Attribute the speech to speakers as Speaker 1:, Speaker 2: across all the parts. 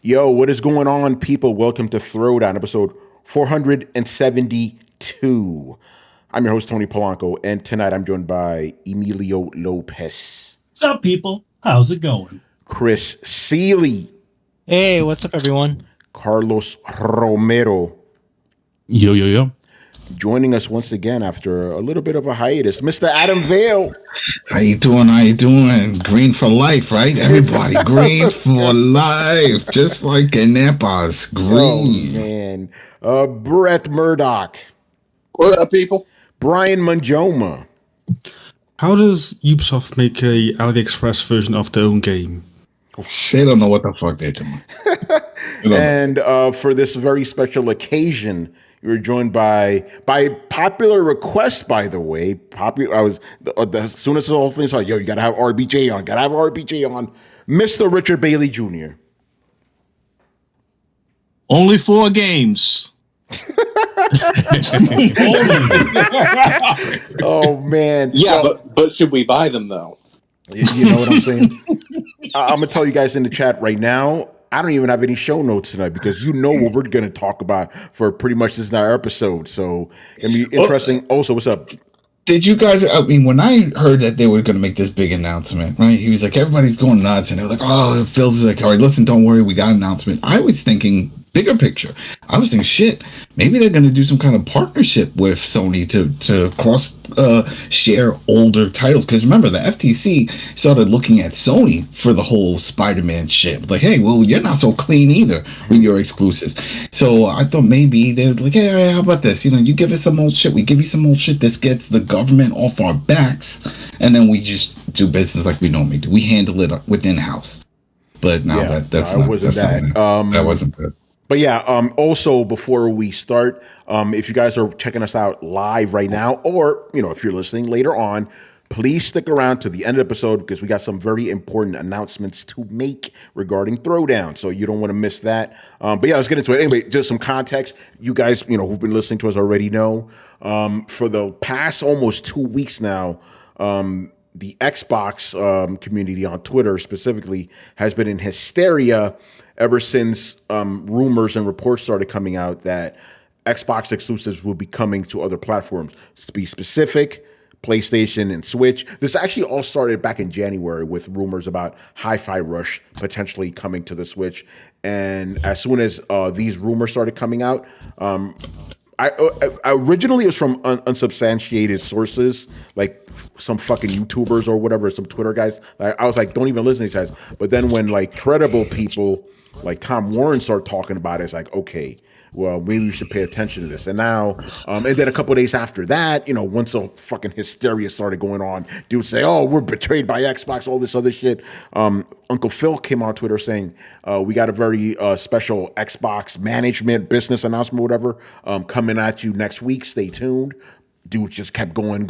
Speaker 1: Yo, what is going on, people? Welcome to Throwdown, episode 472. I'm your host, Tony Polanco, and tonight I'm joined by Emilio Lopez.
Speaker 2: What's up, people? How's it going?
Speaker 1: Chris Seeley.
Speaker 3: Hey, what's up, everyone?
Speaker 1: Carlos Romero.
Speaker 4: Yo.
Speaker 1: Joining us once again after a little bit of a hiatus, Mr. Adam Vale.
Speaker 5: How you doing? Green for life, right? Everybody, green for life. Just like Napa's green.
Speaker 1: Oh, man. Brett Murdoch.
Speaker 6: What up, people?
Speaker 1: Brian Manjoma.
Speaker 4: How does Ubisoft make a AliExpress version of their own game?
Speaker 5: They don't know what the fuck they're doing.
Speaker 1: And for this very special occasion, you're joined by popular request, by the way. As soon as the whole thing started, yo, you gotta have RBJ on. Mr. Richard Bailey Jr.
Speaker 2: Only 4 games.
Speaker 1: Oh man.
Speaker 6: Yeah, but should we buy them though?
Speaker 1: You know what I'm saying? I'm gonna tell you guys in the chat right now. I don't even have any show notes tonight because you know what we're going to talk about for pretty much this entire episode. So it'll be interesting. Also, what's up?
Speaker 5: Did you guys, when I heard that they were going to make this big announcement, right? He was like, everybody's going nuts. And they were like, oh, Phil's like, all right, listen, don't worry. We got an announcement. I was thinking bigger picture. I was thinking, shit, maybe they're going to do some kind of partnership with Sony to cross share older titles. Because remember, the FTC started looking at Sony for the whole Spider-Man shit. Like, hey, well, you're not so clean either with your exclusives. So I thought maybe they would like, hey, how about this? You know, you give us some old shit. We give you some old shit that gets the government off our backs. And then we just do business like we normally do. We handle it within house. But now that wasn't that.
Speaker 1: But yeah, also before we start, if you guys are checking us out live right now, or if you're listening later on, please stick around to the end of the episode because we got some very important announcements to make regarding Throwdown. So you don't want to miss that. But yeah, let's get into it. Anyway, just some context. You guys, who've been listening to us already know, for the past almost 2 weeks now, the Xbox community on Twitter specifically has been in hysteria ever since rumors and reports started coming out that Xbox exclusives will be coming to other platforms. To be specific, PlayStation and Switch. This actually all started back in January with rumors about Hi-Fi Rush potentially coming to the Switch. And as soon as these rumors started coming out, originally it was from unsubstantiated sources, like some fucking YouTubers or whatever, some Twitter guys. I was like, don't even listen to these guys. But then when like credible people like Tom Warren started talking about it, it's like, okay, well, maybe we should pay attention to this. And now, and then a couple of days after that, once the fucking hysteria started going on, dudes say, oh, we're betrayed by Xbox, all this other shit. Uncle Phil came on Twitter saying, we got a very special Xbox management business announcement, whatever, coming at you next week. Stay tuned. Dude just kept going.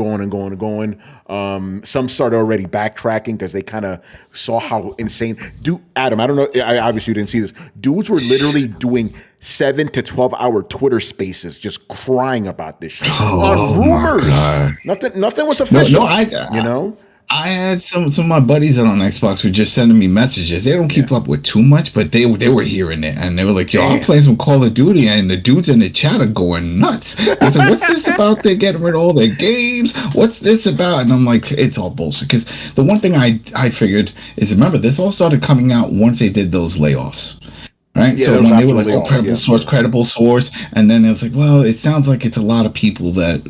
Speaker 1: Some started already backtracking because they kind of saw how insane. Dude, Adam, I don't know. I obviously didn't see this. Dudes were literally doing 7 to 12 hour Twitter spaces, just crying about this shit on rumors. Nothing was official.
Speaker 5: I had some of my buddies that on Xbox were just sending me messages. They don't keep up with too much, but they were hearing it, and they were like, yo, I'm playing some Call of Duty, and the dudes in the chat are going nuts. They said, what's this about? They're getting rid of all their games. What's this about? And I'm like, it's all bullshit. Because the one thing I figured is, remember, this all started coming out once they did those layoffs. Right. Yeah, so when they were like, oh, credible source. And then it was like, well, it sounds like it's a lot of people that,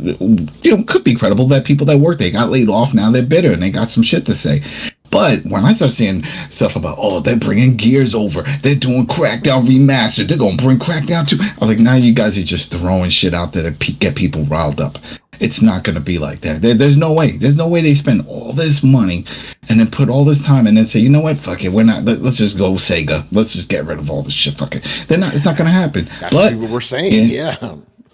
Speaker 5: could be credible, that people that work, they got laid off. Now they're bitter and they got some shit to say. But when I start seeing stuff about, oh, they're bringing Gears over, they're doing Crackdown Remastered, they're going to bring Crackdown 2. I was like, now you guys are just throwing shit out there to get people riled up. It's not going to be like that. There's no way. There's no way they spend all this money and then put all this time and then say, you know what? Fuck it. We're not. Let's just go Sega. Let's just get rid of all this shit. Fuck it. They're not. It's not going to happen.
Speaker 1: That's what people were saying. Yeah.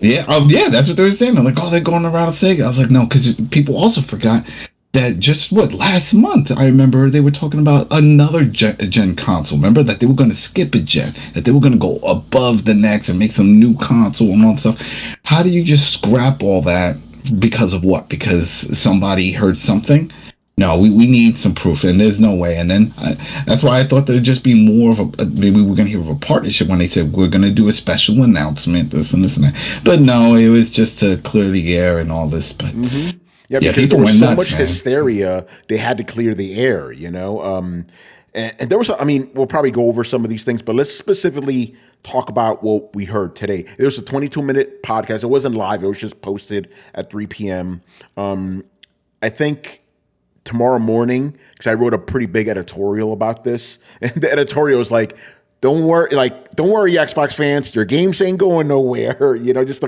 Speaker 5: That's what they were saying. I'm like, oh, they're going around Sega. I was like, no, because people also forgot that just last month, I remember they were talking about another gen console. Remember that they were going to skip a gen, that they were going to go above the next and make some new console and all that stuff. How do you just scrap all that? Because of what? Because somebody heard something? No, we need some proof, and there's no way. And then that's why I thought there'd just be more of a maybe we're gonna hear of a partnership when they said we're gonna do a special announcement, this and that. But no, it was just to clear the air and all this. But
Speaker 1: Yeah, because there was so much hysteria, they had to clear the air, you know. And there was, I mean, we'll probably go over some of these things, but let's specifically talk about what we heard today. It was a 22-minute podcast. It wasn't live. It was just posted at 3 p.m. I think tomorrow morning, because I wrote a pretty big editorial about this, and the editorial was like, don't worry, Xbox fans, your games ain't going nowhere. You know, just to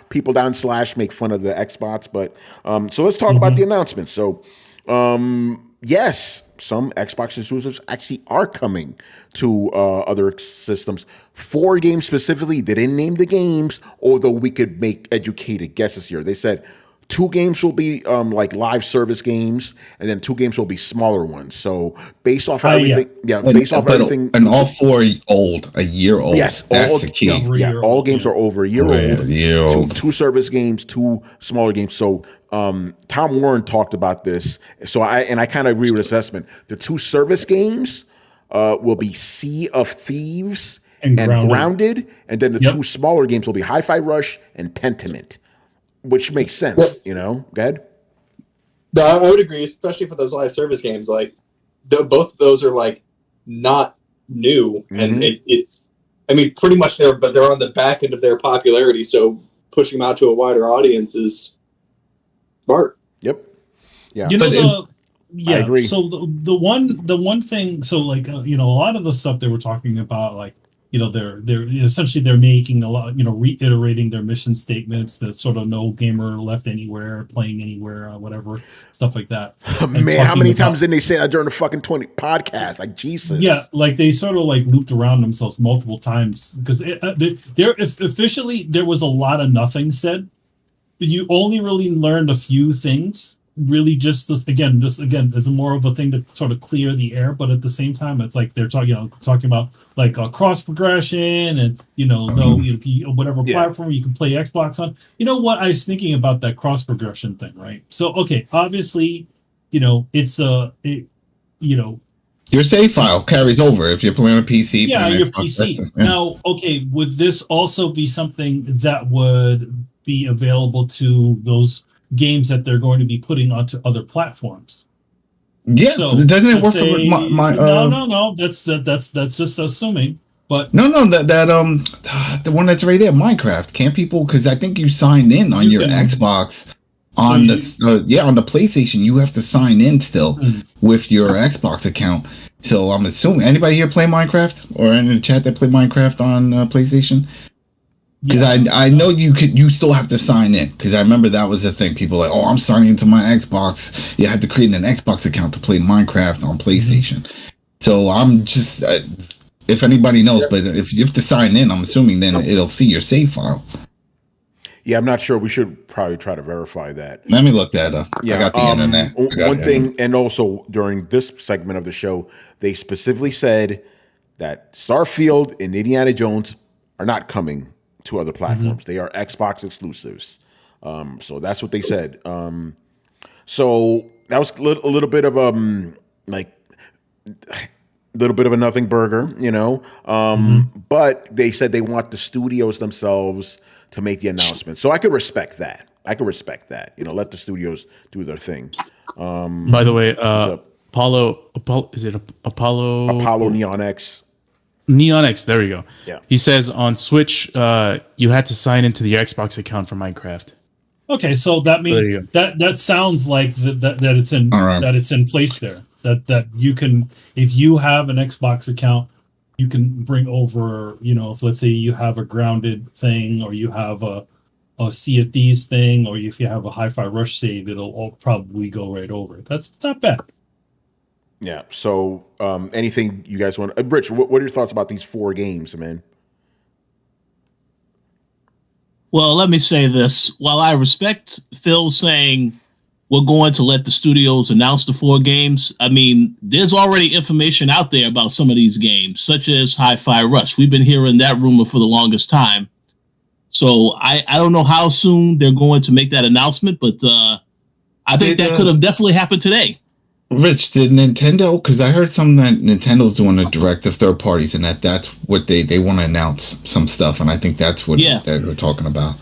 Speaker 1: people down / make fun of the Xbox. But so let's talk about the announcement. So yes, some Xbox exclusives actually are coming to other systems. 4 games specifically. They didn't name the games, although we could make educated guesses here. They said 2 games will be like live service games, and then 2 games will be smaller ones. So based off everything, based off everything,
Speaker 5: and all 4 old, a year old.
Speaker 1: Yes,
Speaker 5: that's the key.
Speaker 1: All games are over a year old. 2 service games, 2 smaller games. So Tom Warren talked about this. So I kind of agree with his assessment. The 2 service games will be Sea of Thieves and Grounded, and then the 2 smaller games will be Hi-Fi Rush and Pentiment. Which makes sense, you know. Go ahead.
Speaker 6: No, I would agree, especially for those live service games. Like, both of those are like not new, and it's. I mean, pretty much they're on the back end of their popularity. So pushing them out to a wider audience is smart.
Speaker 1: Yep. Yeah.
Speaker 2: You know,
Speaker 1: I agree.
Speaker 2: So the one thing, so like you know, a lot of the stuff they were talking about, like. You know, they're essentially they're making a lot, you know, reiterating their mission statements that sort of no gamer left anywhere, playing anywhere, whatever, stuff like that.
Speaker 1: Man, how many times didn't they say that during the fucking 20 podcast? Like, Jesus.
Speaker 2: Yeah, like they sort of like looped around themselves multiple times because officially there was a lot of nothing said, but you only really learned a few things. Really, just again, it's more of a thing to sort of clear the air, but at the same time, it's like they're talking about like cross progression and whatever platform you can play Xbox on. You know what I was thinking about that cross progression thing, right? So okay, obviously, you know it's
Speaker 5: your save file carries over if you're playing a PC.
Speaker 2: Yeah, your PC. Now, okay, would this also be something that would be available to those games that they're going to be putting onto other platforms?
Speaker 5: Yeah, so doesn't it work for my
Speaker 2: no, that's just assuming. But
Speaker 5: no, that the one that's right there, Minecraft. Can't people? Because I think you sign in on your Xbox on the PlayStation. You have to sign in still with your Xbox account. So I'm assuming anybody here play Minecraft or in the chat that play Minecraft on PlayStation. Because I know you still have to sign in, because I remember that was the thing. People were like, I'm signing into my Xbox. You have to create an Xbox account to play Minecraft on PlayStation. So I'm just if anybody knows, but if you have to sign in, I'm assuming then it'll see your save file.
Speaker 1: Yeah, I'm not sure. We should probably try to verify that.
Speaker 5: Let me look that up.
Speaker 1: Yeah,
Speaker 5: I got the internet.
Speaker 1: One thing, and also during this segment of the show, they specifically said that Starfield and Indiana Jones are not coming to other platforms. They are Xbox exclusives. So that's what they said. So that was a little bit of a nothing burger, you know. But they said they want the studios themselves to make the announcement. So I could respect that. You know, let the studios do their thing.
Speaker 7: By the way, Apollo, is it Apollo?
Speaker 1: Apollo Neon X.
Speaker 7: Neon X, there we go.
Speaker 1: Yeah.
Speaker 7: He says on Switch, you had to sign into the Xbox account for Minecraft.
Speaker 2: Okay, so that means that sounds like that it's in that it's in place there. That you can, if you have an Xbox account, you can bring over, you know, if let's say you have a Grounded thing, or you have a Sea of Thieves thing, or if you have a Hi-Fi Rush save, it'll all probably go right over. That's not bad.
Speaker 1: Yeah. So, anything you guys want? Rich, what are your thoughts about these 4 games, man?
Speaker 2: Well, let me say this. While I respect Phil saying we're going to let the studios announce the 4 games, I mean, there's already information out there about some of these games, such as Hi-Fi Rush. We've been hearing that rumor for the longest time. So I don't know how soon they're going to make that announcement, but I think that could have definitely happened today.
Speaker 5: Rich, did Nintendo? Because I heard something that Nintendo's doing a direct of third parties, and that's what they want to announce some stuff, and I think that's what they were talking about.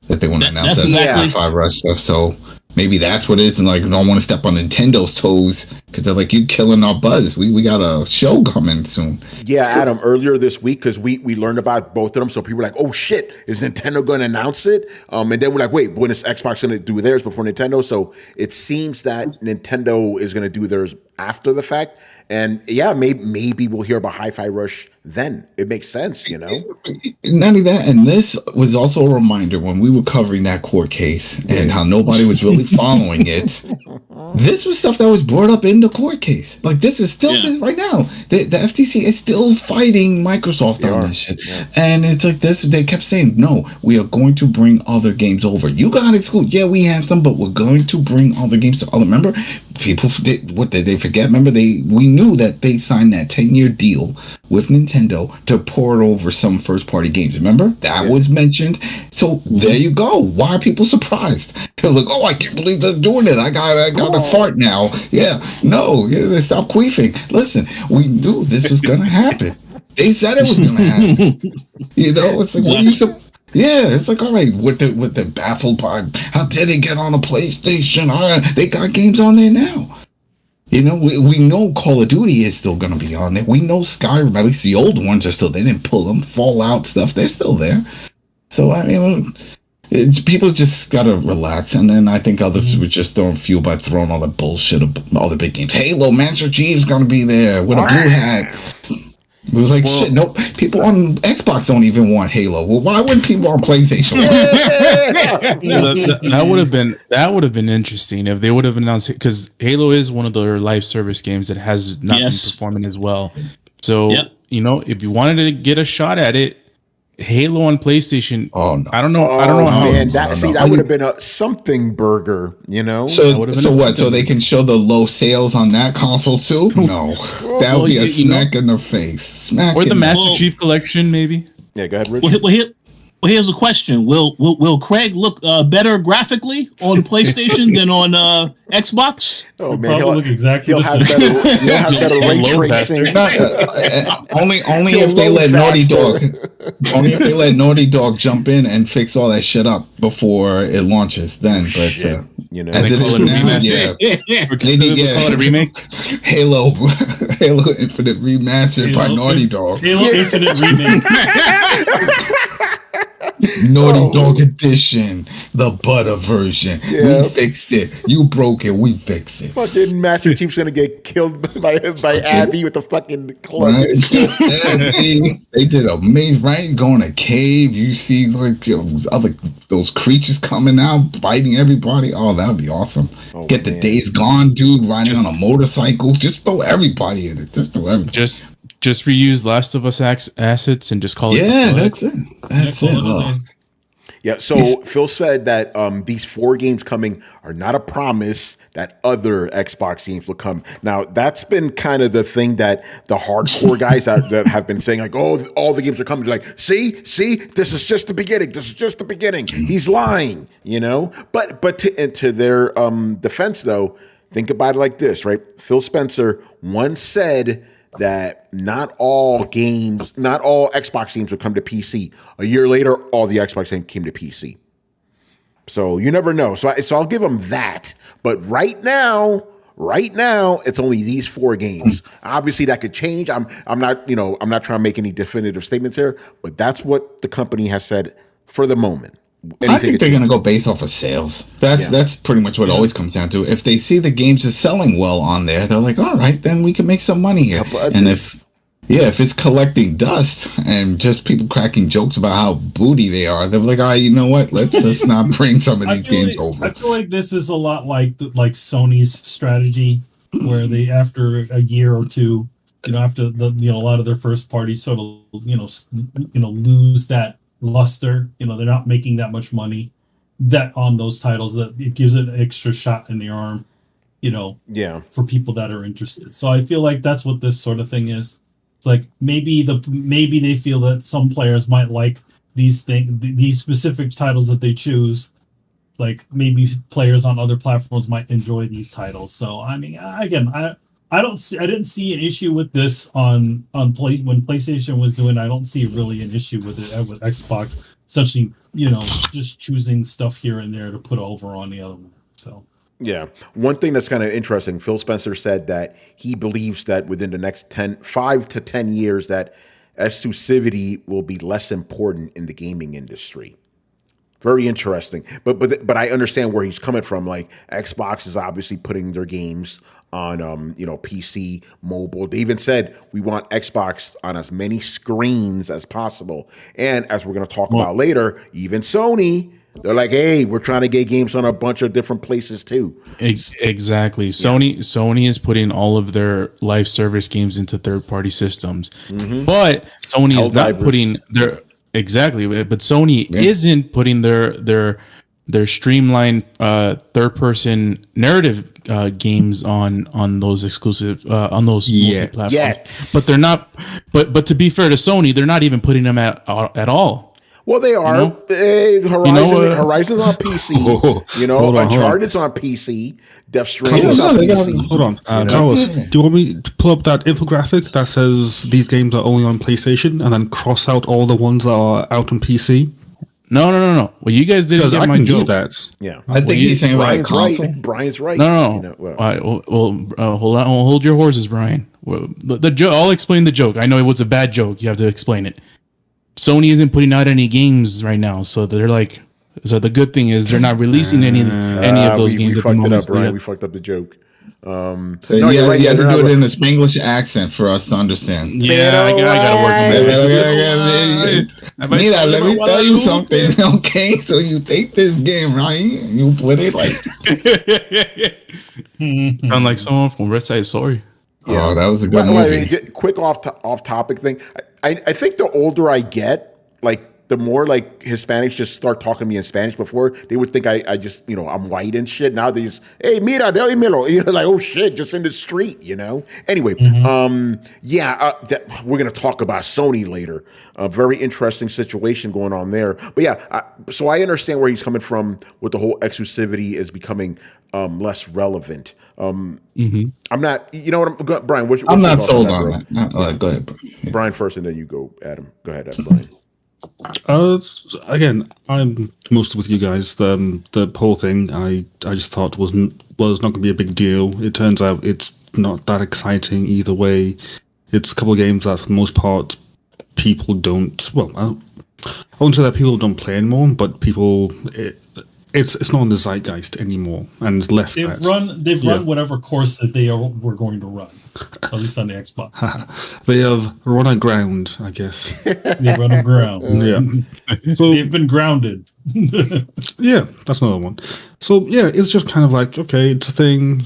Speaker 5: That they want to announce that Hi-Fi Rush stuff. So maybe that's what it is, and like, I don't want to step on Nintendo's toes because they're like, you killing our buzz. We got a show coming soon.
Speaker 1: Yeah, Adam, earlier this week, because we learned about both of them, so people were like, oh shit, is Nintendo going to announce it? And then we're like, wait, when is Xbox going to do theirs before Nintendo? So it seems that Nintendo is going to do theirs after the fact. And yeah, maybe we'll hear about Hi-Fi Rush then. It makes sense, you know?
Speaker 5: Not only that, and this was also a reminder when we were covering that court case and how nobody was really following it. This was stuff that was brought up in the court case. Like, this is still right now. The FTC is still fighting Microsoft on this shit. Yeah. And it's like this, they kept saying, no, we are going to bring other games over. You got it, school. Yeah, we have some, but we're going to bring other games to other. Remember, people, what did they forget? Remember, we knew that they signed that 10-year deal with Nintendo to port over some first-party games. Remember? That was mentioned. So there you go. Why are people surprised? They're like, oh, I can't believe they're doing it. I got a fart now. Yeah. No, they stop queefing. Listen, we knew this was going to happen. They said it was going to happen. You know, it's like, what are you yeah, it's like, all right, with the baffled part, how did they get on a PlayStation? They got games on there now. You know, we know Call of Duty is still going to be on there. We know Skyrim, at least the old ones are still. They didn't pull them. Fallout stuff, they're still there. So, I mean, people just got to relax. And then I think others would just throwing fuel by throwing all the bullshit of all the big games. Halo, Master Chief's going to be there with a blue hat. It was like, shit, nope. People on Xbox don't even want Halo. Well, why wouldn't people on PlayStation
Speaker 7: that would have been interesting if they would have announced it, because Halo is one of their live service games that has not been performing as well. So, you know, if you wanted to get a shot at it, Halo on PlayStation. Oh no! I don't know. I don't know how.
Speaker 1: Man, that would have been a something burger, you know.
Speaker 5: So what? So they can show the low sales on that console too? No, that would be a smack in the face.
Speaker 7: Or the Master Chief Collection, maybe.
Speaker 1: Yeah, go ahead, Richard.
Speaker 8: Well, here's a question: Will Craig look better graphically on PlayStation than on Xbox?
Speaker 1: Oh man,
Speaker 2: he'll look exactly.
Speaker 1: He'll have better ray tracing.
Speaker 5: Only if they let Naughty Dog. Only if they let Naughty Dog jump in and fix all that shit up before it launches. Then, but
Speaker 1: you know,
Speaker 5: as it is now, they call it a remake. Halo Infinite Remastered by Naughty Dog.
Speaker 2: Halo Infinite Remake.
Speaker 5: Naughty Dog Edition, the butter version. We fixed it. You broke it. We fixed it.
Speaker 1: Fucking Master Chief's gonna get killed by Abby with the fucking club.
Speaker 5: Right? They did amazing, right? Go in a cave. You see like those creatures coming out, biting everybody. Oh, that would be awesome. Get the Days Gone dude riding on a motorcycle. Just throw everybody in it. Just throw everybody.
Speaker 7: Just reuse Last of Us assets and just call it.
Speaker 5: Yeah, that's it. That's it.
Speaker 1: Yeah, so Phil said that these 4 games coming are not a promise that other Xbox games will come. Now, that's been kind of the thing that the hardcore guys that have been saying, like, oh, all the games are coming. They're like, see, this is just the beginning. This is just the beginning. He's lying, you know? But to their defense, though, think about it like this, right? Phil Spencer once said that not all Xbox games would come to PC. A year later, all the Xbox games came to PC. So you never know. So I'll give them that. But right now, it's only these 4 games. Obviously, that could change. I'm not trying to make any definitive statements here, but that's what the company has said for the moment.
Speaker 5: I think they're going to go based off of sales. That's pretty much what it always comes down to. If they see the games are selling well on there, they're like, all right, then we can make some money here. And if it's collecting dust and just people cracking jokes about how booty they are, they're like, all right, you know what? Let's not bring some of these games over.
Speaker 2: I feel like this is a lot like Sony's strategy, where they, after a year or two, after a lot of their first parties sort of lose that luster, they're not making that much money that on those titles, that it gives it an extra shot in the arm, for people that are interested. So I feel like that's what this sort of thing is. It's like maybe they feel that some players might like these specific titles that they choose, like maybe players on other platforms might enjoy these titles. So I mean, again, I didn't see an issue with this on when PlayStation was doing. I don't see really an issue with it with Xbox, essentially, just choosing stuff here and there to put over on the other one. So.
Speaker 1: Yeah. One thing that's kind of interesting, Phil Spencer said that he believes that within the next 5 to 10 years that exclusivity will be less important in the gaming industry. Very interesting. But I understand where he's coming from. Like, Xbox is obviously putting their games on PC, mobile. They even said we want Xbox on as many screens as possible. And as we're going to talk about later, even Sony, they're like, hey, we're trying to get games on a bunch of different places too.
Speaker 7: Exactly. Sony is putting all of their live service games into third-party systems, but Sony is not putting their But Sony isn't putting their streamlined third-person narrative games on those exclusive on those multi-platforms.
Speaker 1: Yes.
Speaker 7: But they're not. But to be fair to Sony, they're not even putting them at all.
Speaker 1: Well, they are. Horizon's on PC. Uncharted's on PC. Death Stranding's on PC.
Speaker 4: Hold on. Carlos, do you want me to pull up that infographic that says these games are only on PlayStation and then cross out all the ones that are out on PC?
Speaker 7: No. Well, you guys didn't get my joke.
Speaker 1: Yeah.
Speaker 5: I think he's saying
Speaker 1: Brian's
Speaker 5: console.
Speaker 1: right. Brian's right.
Speaker 7: No. Hold on. Hold your horses, Brian. The joke. I'll explain the joke. I know it was a bad joke. You have to explain it. Sony isn't putting out any games right now, so they're like. So the good thing is they're not releasing any of those games.
Speaker 1: We fucked it up, Brian. We fucked up the joke.
Speaker 5: You had to do it in a Spanglish accent for us to understand.
Speaker 7: Yeah, I gotta work on that.
Speaker 5: Mira, let me tell you something, okay? So you take this game, right? You put it like...
Speaker 7: Sound like someone from West Side Story.
Speaker 5: Yeah. Oh, that was a good movie.
Speaker 1: Quick off-topic thing. I think the older I get, like, the more like Hispanics just start talking to me in Spanish. Before they would think I just, I'm white and shit. Now they just, hey, mira, dímelo. Like, oh shit, just in the street, Anyway, we're going to talk about Sony later. A very interesting situation going on there. But yeah, so I understand where he's coming from with the whole exclusivity is becoming less relevant. I'm not, Brian,
Speaker 5: I'm not sold on that. Go ahead, Brian.
Speaker 1: Brian first, and then you go, Adam. Go ahead, Adam, Brian.
Speaker 4: Again, I'm mostly with you guys. The whole thing I just thought was not going to be a big deal. It turns out it's not that exciting either way. It's a couple of games that, for the most part, people don't. Well, I won't say that people don't play anymore, but people. It's not in the zeitgeist anymore, and left.
Speaker 2: They've run whatever course that they were going to run, at least on the Xbox.
Speaker 4: They have run aground, I guess.
Speaker 2: They've run aground.
Speaker 4: Yeah. So
Speaker 2: they've been grounded.
Speaker 4: Yeah, that's another one. So yeah, it's just kind of like, okay, it's a thing,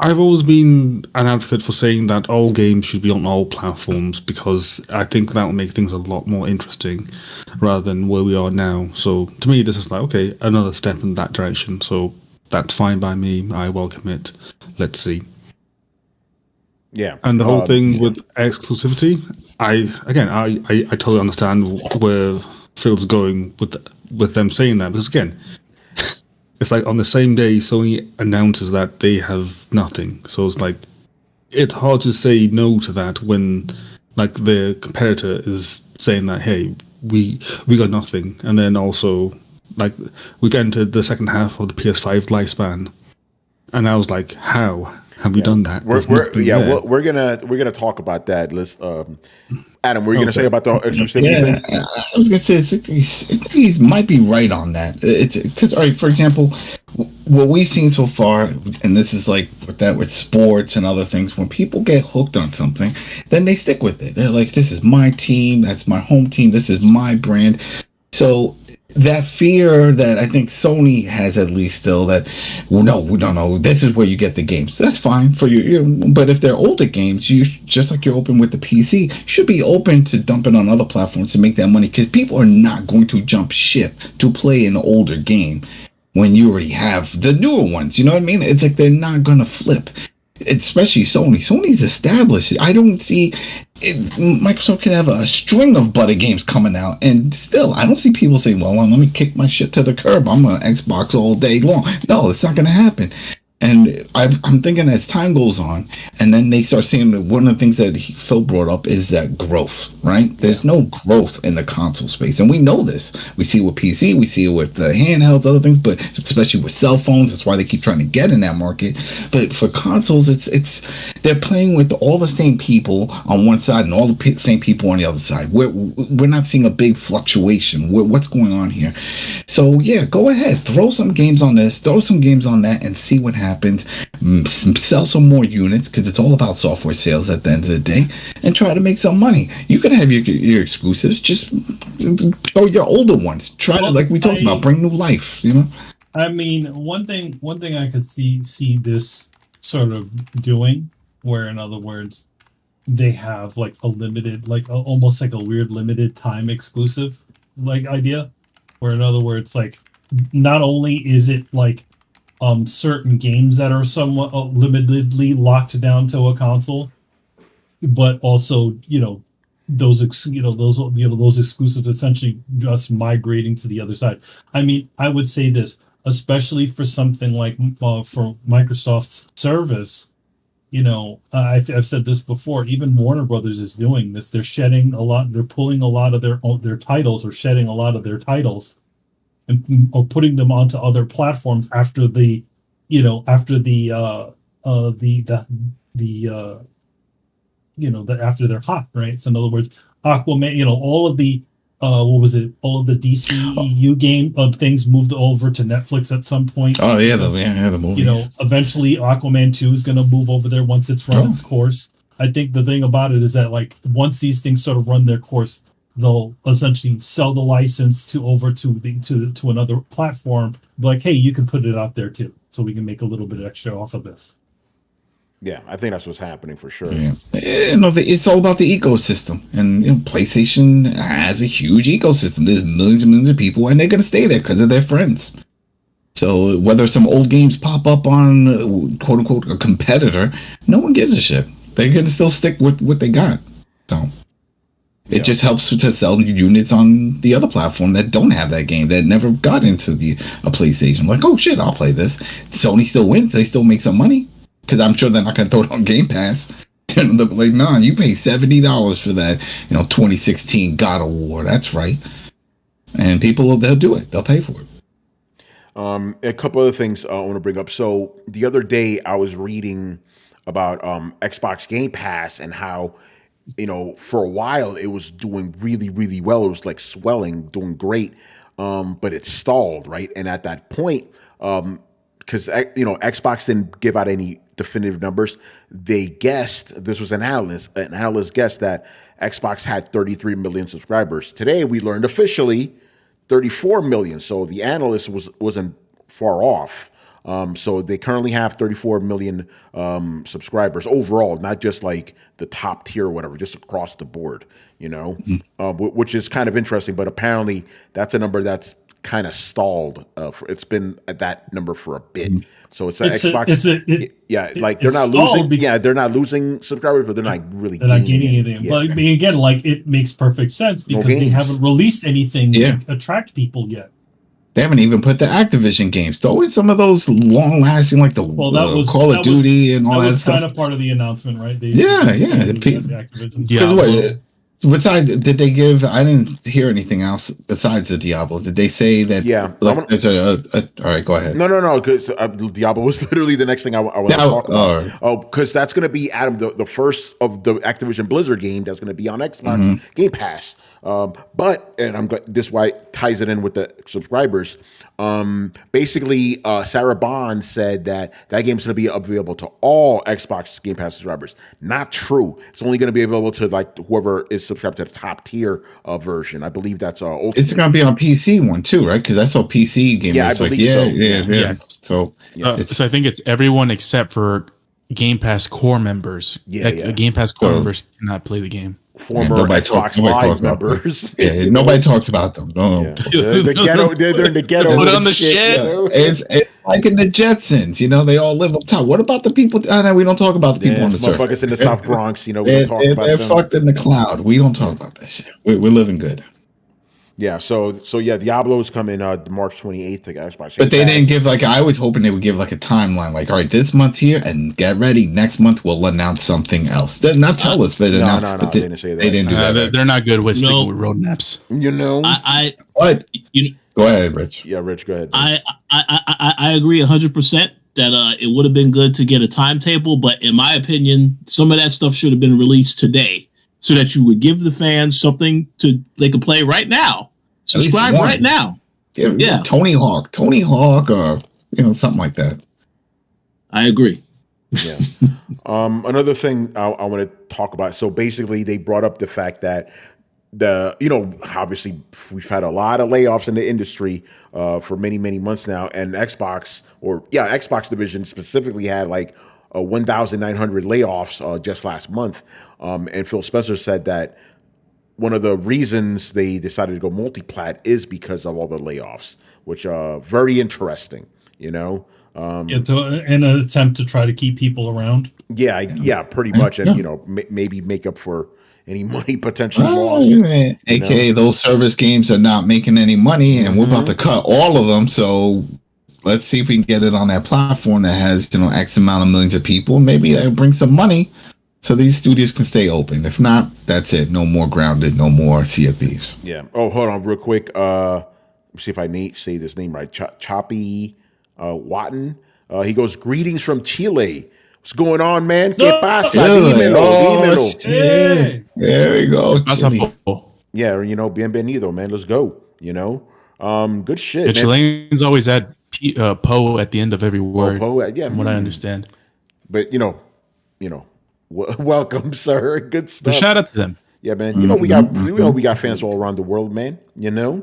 Speaker 4: I've always been an advocate for saying that all games should be on all platforms because I think that will make things a lot more interesting rather than where we are now. So to me, this is like, okay, another step in that direction. So that's fine by me. I welcome it. Let's see.
Speaker 1: Yeah.
Speaker 4: And the whole thing with exclusivity, I totally understand where Phil's going with them saying that because again, it's like on the same day Sony announces that they have nothing. So it's like it's hard to say no to that when like the competitor is saying that, hey, we got nothing. And then also like we've entered the second half of the PS5 lifespan. And I was like, how have we done that?
Speaker 1: We're gonna talk about that. Let's Adam, were you gonna say about the exclusivity thing?
Speaker 5: I was gonna say he might be right on that. It's because, all right, for example, what we've seen so far, and this is like with sports and other things, when people get hooked on something, then they stick with it. They're like, this is my team, that's my home team, this is my brand. So that fear that I think Sony has, at least still, that no, this is where you get the games. That's fine for you, but if they're older games, you just like you're open with the PC, should be open to dumping on other platforms to make that money because people are not going to jump ship to play an older game when you already have the newer ones. You know what I mean? It's like they're not gonna flip. Especially Sony. Sony's established. I don't see Microsoft could have a string of butter games coming out, and still, I don't see people saying, well, let me kick my shit to the curb. I'm on Xbox all day long. No, it's not going to happen. And I'm thinking as time goes on, and then they start seeing that one of the things that Phil brought up is that growth, right? There's no growth in the console space. And we know this. We see it with PC, we see it with the handhelds, other things, but especially with cell phones. That's why they keep trying to get in that market. But for consoles, it's they're playing with all the same people on one side and all the same people on the other side. We're not seeing a big fluctuation. What's going on here? So, yeah, go ahead. Throw some games on this, throw some games on that, and see what happens. Sell some more units, because it's all about software sales at the end of the day, and try to make some money. You can have your exclusives, just or your older ones. Try to, like we talked about, bring new life.
Speaker 2: I mean, one thing I could see this sort of doing, where in other words, they have like a limited, like almost like a weird limited time exclusive like idea, where in other words, like not only is it like certain games that are somewhat limitedly locked down to a console, but also those exclusives essentially just migrating to the other side. I mean, I would say this, especially for something like for Microsoft's service. I've said this before. Even Warner Brothers is doing this. They're shedding a lot. They're pulling a lot of their titles, or shedding a lot of their titles, or putting them onto other platforms after they're hot, right? So in other words, Aquaman, all of the all of the DCEU game of things moved over to Netflix at some point.
Speaker 5: Oh yeah, the movies.
Speaker 2: Eventually Aquaman 2 is going to move over there once it's run its course. I think the thing about it is that like once these things sort of run their course, they'll essentially sell the license to another platform. Like, hey, you can put it out there too, so we can make a little bit extra off of this.
Speaker 1: Yeah, I think that's what's happening for sure.
Speaker 5: Yeah. It's all about the ecosystem, and PlayStation has a huge ecosystem. There's millions and millions of people, and they're gonna stay there because of their friends. So whether some old games pop up on quote unquote a competitor, no one gives a shit. They're gonna still stick with what they got. So it just helps to sell units on the other platform that don't have that game, that never got into a PlayStation. Like, oh shit, I'll play this. Sony still wins. They still make some money, because I'm sure they're not going to throw it on Game Pass. And they'll be like, nah, you pay $70 for that, 2016 God of War. That's right. And people, they'll do it. They'll pay for it.
Speaker 1: A couple other things I want to bring up. So the other day I was reading about Xbox Game Pass and how, for a while it was doing really, really well. It was like swelling, doing great, but it stalled, right? And at that point, because Xbox didn't give out any definitive numbers, they guessed, this was an analyst guessed that Xbox had 33 million subscribers. Today we learned officially 34 million. So the analyst wasn't far off. So they currently have 34 million subscribers overall, not just like the top tier or whatever, just across the board, which is kind of interesting. But apparently that's a number that's kind of stalled. It's been at that number for a bit. So it's Xbox. They're not losing. They're not losing subscribers, but they're not really.
Speaker 2: They're not gaining anything. But again, like it makes perfect sense because they haven't released anything to attract people yet.
Speaker 5: They haven't even put the Activision games. Throw in some of those long-lasting, like Call of Duty and all that stuff.
Speaker 2: That was kind of part of the announcement, right?
Speaker 5: Besides, did they give? I didn't hear anything else besides the Diablo. Did they say that?
Speaker 1: Yeah.
Speaker 5: All right, go ahead.
Speaker 1: No. Because Diablo was literally the next thing I want to talk about. Oh, because that's going to be, Adam, the first of the Activision Blizzard game that's going to be on Xbox Game Pass. But I'm glad this why it ties it in with the subscribers. Basically, Sarah Bond said that game's going to be available to all Xbox Game Pass subscribers. Not true. It's only going to be available to like whoever is subscribed to the top tier version. I believe that's Ultimate.
Speaker 5: It's going to be on PC one too, right? Because that's all PC gamers.
Speaker 1: Yeah, I believe so.
Speaker 7: So I think it's everyone except for Game Pass core members.
Speaker 1: Yeah, yeah.
Speaker 7: Game Pass core members cannot play the game.
Speaker 1: Former
Speaker 5: nobody
Speaker 1: Xbox
Speaker 5: nobody
Speaker 1: Live
Speaker 5: talks about
Speaker 1: members.
Speaker 5: Yeah, nobody talks about them. No.
Speaker 1: Yeah. The ghetto. They're in the ghetto.
Speaker 7: Put
Speaker 1: with
Speaker 7: on the shit.
Speaker 1: You know?
Speaker 5: It's like in the Jetsons, they all live up top. What about the people? No, we don't talk about the people on the surface.
Speaker 1: Motherfuckers in the South Bronx, we don't talk about
Speaker 5: They're
Speaker 1: them.
Speaker 5: fucked in the cloud. We don't talk about that shit. We're living good.
Speaker 1: Yeah, so yeah, Diablo's coming March 28th to Xbox.
Speaker 5: But they didn't give I was hoping they would give a timeline, all right, this month here, and get ready. Next month we'll announce something else. They're not tell us, but
Speaker 1: no, they didn't say that.
Speaker 5: They didn't do that.
Speaker 7: They're not good with sticking with roadmaps.
Speaker 5: What? Go ahead, Rich.
Speaker 1: Yeah, Rich, go ahead.
Speaker 8: I agree 100% that it would have been good to get a timetable, but in my opinion, some of that stuff should have been released today, so that you would give the fans something they could play right now. Subscribe right now.
Speaker 5: Yeah. Tony Hawk, or something like that.
Speaker 8: I agree.
Speaker 1: Yeah. Another thing I want to talk about. So basically, they brought up the fact that obviously we've had a lot of layoffs in the industry for many, many months now, and Xbox division specifically had 1,900 layoffs just last month. And Phil Spencer said that one of the reasons they decided to go multi-plat is because of all the layoffs, which very interesting,
Speaker 2: in an attempt to try to keep people around.
Speaker 1: Yeah, pretty much, and maybe make up for any money potentially lost.
Speaker 5: AKA those service games are not making any money, and we're about to cut all of them. So let's see if we can get it on that platform that has X amount of millions of people. Maybe that'll bring some money so these studios can stay open. If not, that's it. No more Grounded, no more Sea of Thieves.
Speaker 1: Yeah. Oh, hold on real quick. Let me see if I say this name right. Choppy Watton. He goes, greetings from Chile. What's going on, man? ¿Qué pasa? Dímelo.
Speaker 5: Hey. There we go.
Speaker 1: Yeah, bienvenido, man. Let's go. Good shit.
Speaker 7: The Chileans always add po at the end of every word.
Speaker 1: Yeah,
Speaker 7: from what I understand.
Speaker 1: But welcome, sir. Good stuff.
Speaker 7: But shout out to them.
Speaker 1: Yeah, man. We got fans all around the world, man.
Speaker 2: Rainbow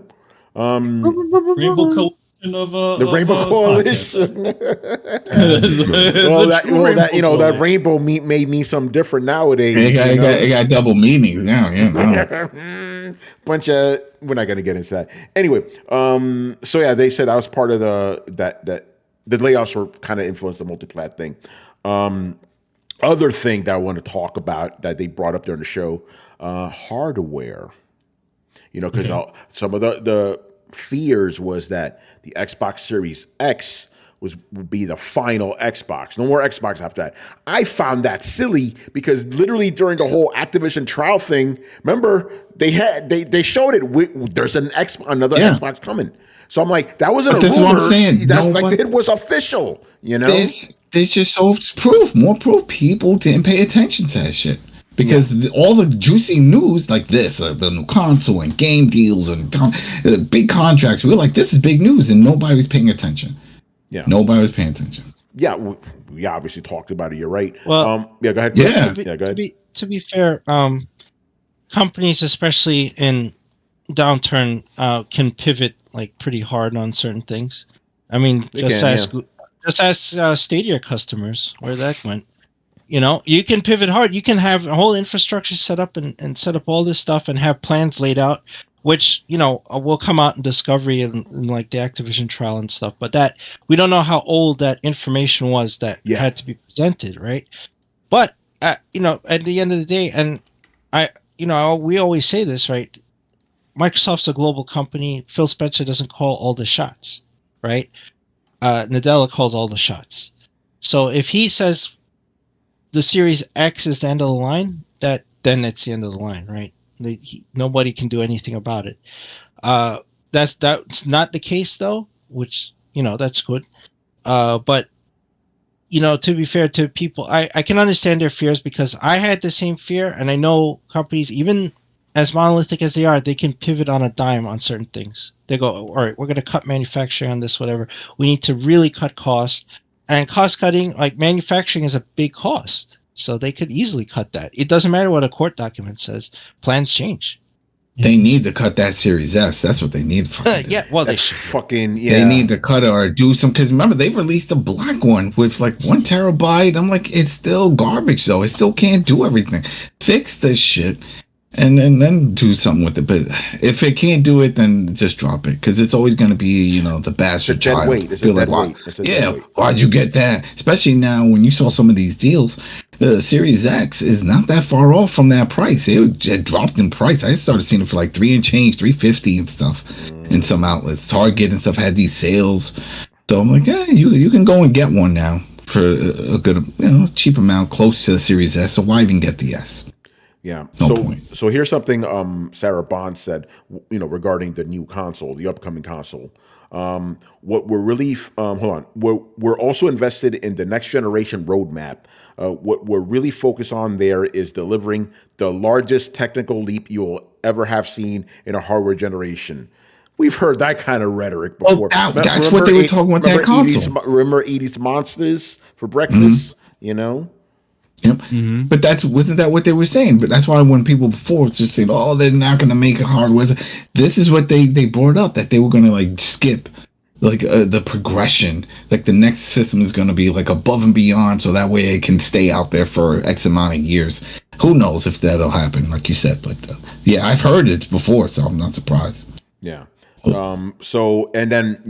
Speaker 2: Coalition of
Speaker 1: the Rainbow Coalition. That rainbow made me something different nowadays.
Speaker 5: It got double meanings now. Yeah,
Speaker 1: bunch of. We're not gonna get into that anyway. So yeah, they said I was part of the layoffs were kind of influenced the multi-plat thing. Other thing that I want to talk about that they brought up during the show, hardware. Because some of the fears was that the Xbox Series X would be the final Xbox. No more Xbox after that. I found that silly because literally during the whole Activision trial thing, remember they showed it. There's another Xbox coming. So I'm like, that wasn't a rumor. That's what I'm saying. It was official.
Speaker 5: They just showed proof, more proof. People didn't pay attention to that shit. Because all the juicy news like this, the new console and game deals and big contracts, we were like, this is big news, and nobody was paying attention. Yeah, nobody was paying attention.
Speaker 1: Yeah, we obviously talked about it. You're right.
Speaker 5: Well,
Speaker 1: go ahead.
Speaker 5: Yeah,
Speaker 1: go ahead.
Speaker 3: To be fair, companies, especially in downturn, can pivot pretty hard on certain things. I mean, just ask Stadia customers where that went. You can pivot hard. You can have a whole infrastructure set up and set up all this stuff and have plans laid out, which, will come out in Discovery and the Activision trial and stuff. But that we don't know how old that information was that had to be presented, right? But, at the end of the day, and we always say this, right? Microsoft's a global company. Phil Spencer doesn't call all the shots, right? Nadella calls all the shots. So if he says the Series X is the end of the line, then it's the end of the line, right? Nobody can do anything about it. That's not the case though, which that's good. But to be fair to people, I can understand their fears because I had the same fear, and I know companies, even as monolithic as they are, they can pivot on a dime on certain things. They go, all right, we're going to cut manufacturing on this, whatever. We need to really cut costs. And cost cutting, manufacturing is a big cost. So they could easily cut that. It doesn't matter what a court document says. Plans change.
Speaker 5: They need to cut that Series S. That's what they need.
Speaker 3: Yeah, well, they
Speaker 1: fucking
Speaker 5: They need to cut it or do some, because remember they released a black one with like 1 terabyte. I'm like, it's still garbage though. It still can't do everything. Fix this shit, and then do something with it. But if it can't do it, then just drop it, because it's always going to be the bastard child. Why'd you get that? Especially now when you saw some of these deals. The Series X is not that far off from that price. It dropped in price. I started seeing it for like $3 and change, $350 and stuff in some outlets. Target and stuff had these sales. So I'm like, yeah, you can go and get one now for a good, cheap amount, close to the Series S. So why even get the S?
Speaker 1: Yeah.
Speaker 5: No point.
Speaker 1: So here's something Sarah Bond said, regarding the new console, the upcoming console. What we're really we're also invested in the next generation roadmap. What we're really focused on there is delivering the largest technical leap you'll ever have seen in a hardware generation. We've heard that kind of rhetoric before.
Speaker 5: That's what they were talking about that console.
Speaker 1: Remember Edie's Monsters for breakfast?
Speaker 5: Yep. Mm-hmm. But wasn't that what they were saying? But that's why when people before just saying, "Oh, they're not going to make a hardware," this is what they brought up, that they were going to like skip the progression. Like the next system is going to be like above and beyond, so that way it can stay out there for X amount of years. Who knows if that'll happen, like you said? But yeah, I've heard it before, so I'm not surprised.
Speaker 1: Yeah. So and then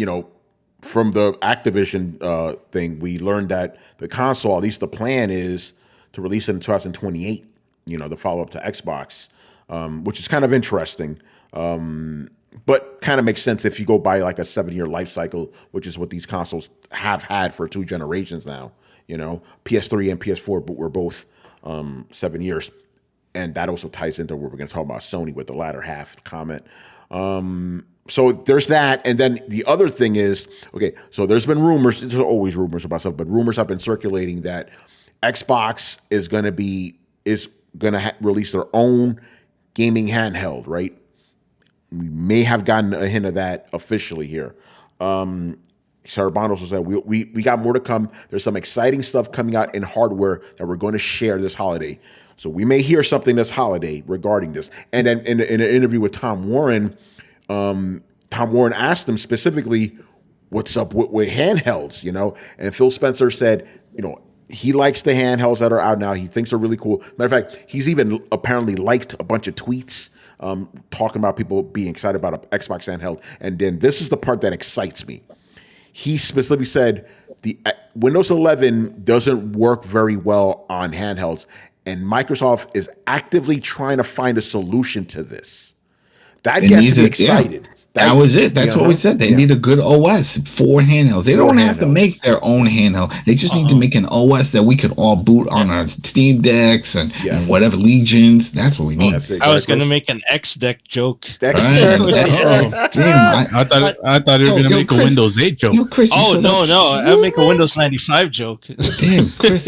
Speaker 1: from the Activision thing, we learned that the console, at least the plan is to release it in 2028, the follow-up to Xbox, which is kind of interesting, but kind of makes sense if you go by like a 7-year life cycle, which is what these consoles have had for 2 generations now. PS3 and PS4 but were both 7 years, and that also ties into what we're going to talk about Sony with the latter half comment. So there's that, and then the other thing is, okay, so there's been rumors, there's always rumors about stuff, but rumors have been circulating that Xbox is going to release their own gaming handheld, right? We may have gotten a hint of that officially here. Sarah Bond also said we got more to come. There's some exciting stuff coming out in hardware that we're going to share this holiday. So we may hear something this holiday regarding this. And then in an interview with Tom Warren asked him specifically, what's up with handhelds, And Phil Spencer said, he likes the handhelds that are out now. He thinks they're really cool. Matter of fact, he's even apparently liked a bunch of tweets talking about people being excited about an Xbox handheld. And then this is the part that excites me. He specifically said the Windows 11 doesn't work very well on handhelds, and Microsoft is actively trying to find a solution to this. That gets me excited.
Speaker 5: Yeah. That was it. That's what we said. They need a good OS for handhelds. They don't have to make their own handheld. They just need to make an OS that we could all boot on our Steam Decks and whatever Legions. That's what we need.
Speaker 3: I was going to make an X Deck joke.
Speaker 5: Damn,
Speaker 7: I thought you were going to make a Windows 8 joke.
Speaker 5: Chris,
Speaker 3: no. I'll make a Windows 95 joke.
Speaker 5: Damn, Chris.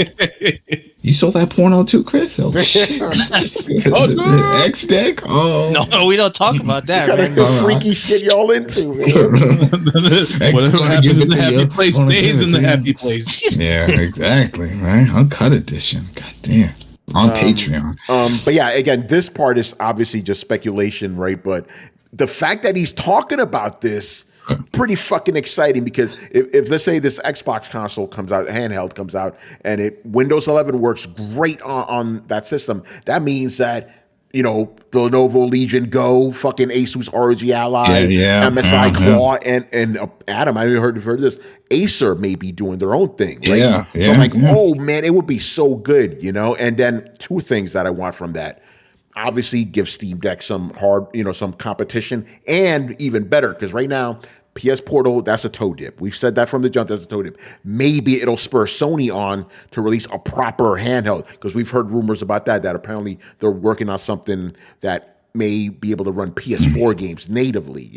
Speaker 5: You saw that porno too, Chris? Oh, shit. X Deck? Oh.
Speaker 3: No, we don't talk about that, man.
Speaker 1: Freaky shit y'all into, man.
Speaker 7: Whatever happens in the happy place stays in the happy place.
Speaker 5: Yeah, exactly. Right? Uncut edition. God damn. On Patreon.
Speaker 1: But yeah, again, this part is obviously just speculation, right? But the fact that he's talking about this, pretty fucking exciting, because if let's say this Xbox console comes out, handheld comes out, and Windows 11 works great on that system, that means that the Lenovo Legion Go, fucking Asus ROG Ally, MSI Claw, and Adam, I heard of this, Acer may be doing their own thing, right? So I'm like, oh man, it would be so good, And then 2 things that I want from that. Obviously, give Steam Deck some some competition, and even better, because right now, PS Portal, that's a toe dip. We've said that from the jump, that's a toe dip. Maybe it'll spur Sony on to release a proper handheld, because we've heard rumors about that apparently they're working on something that may be able to run PS4 games natively,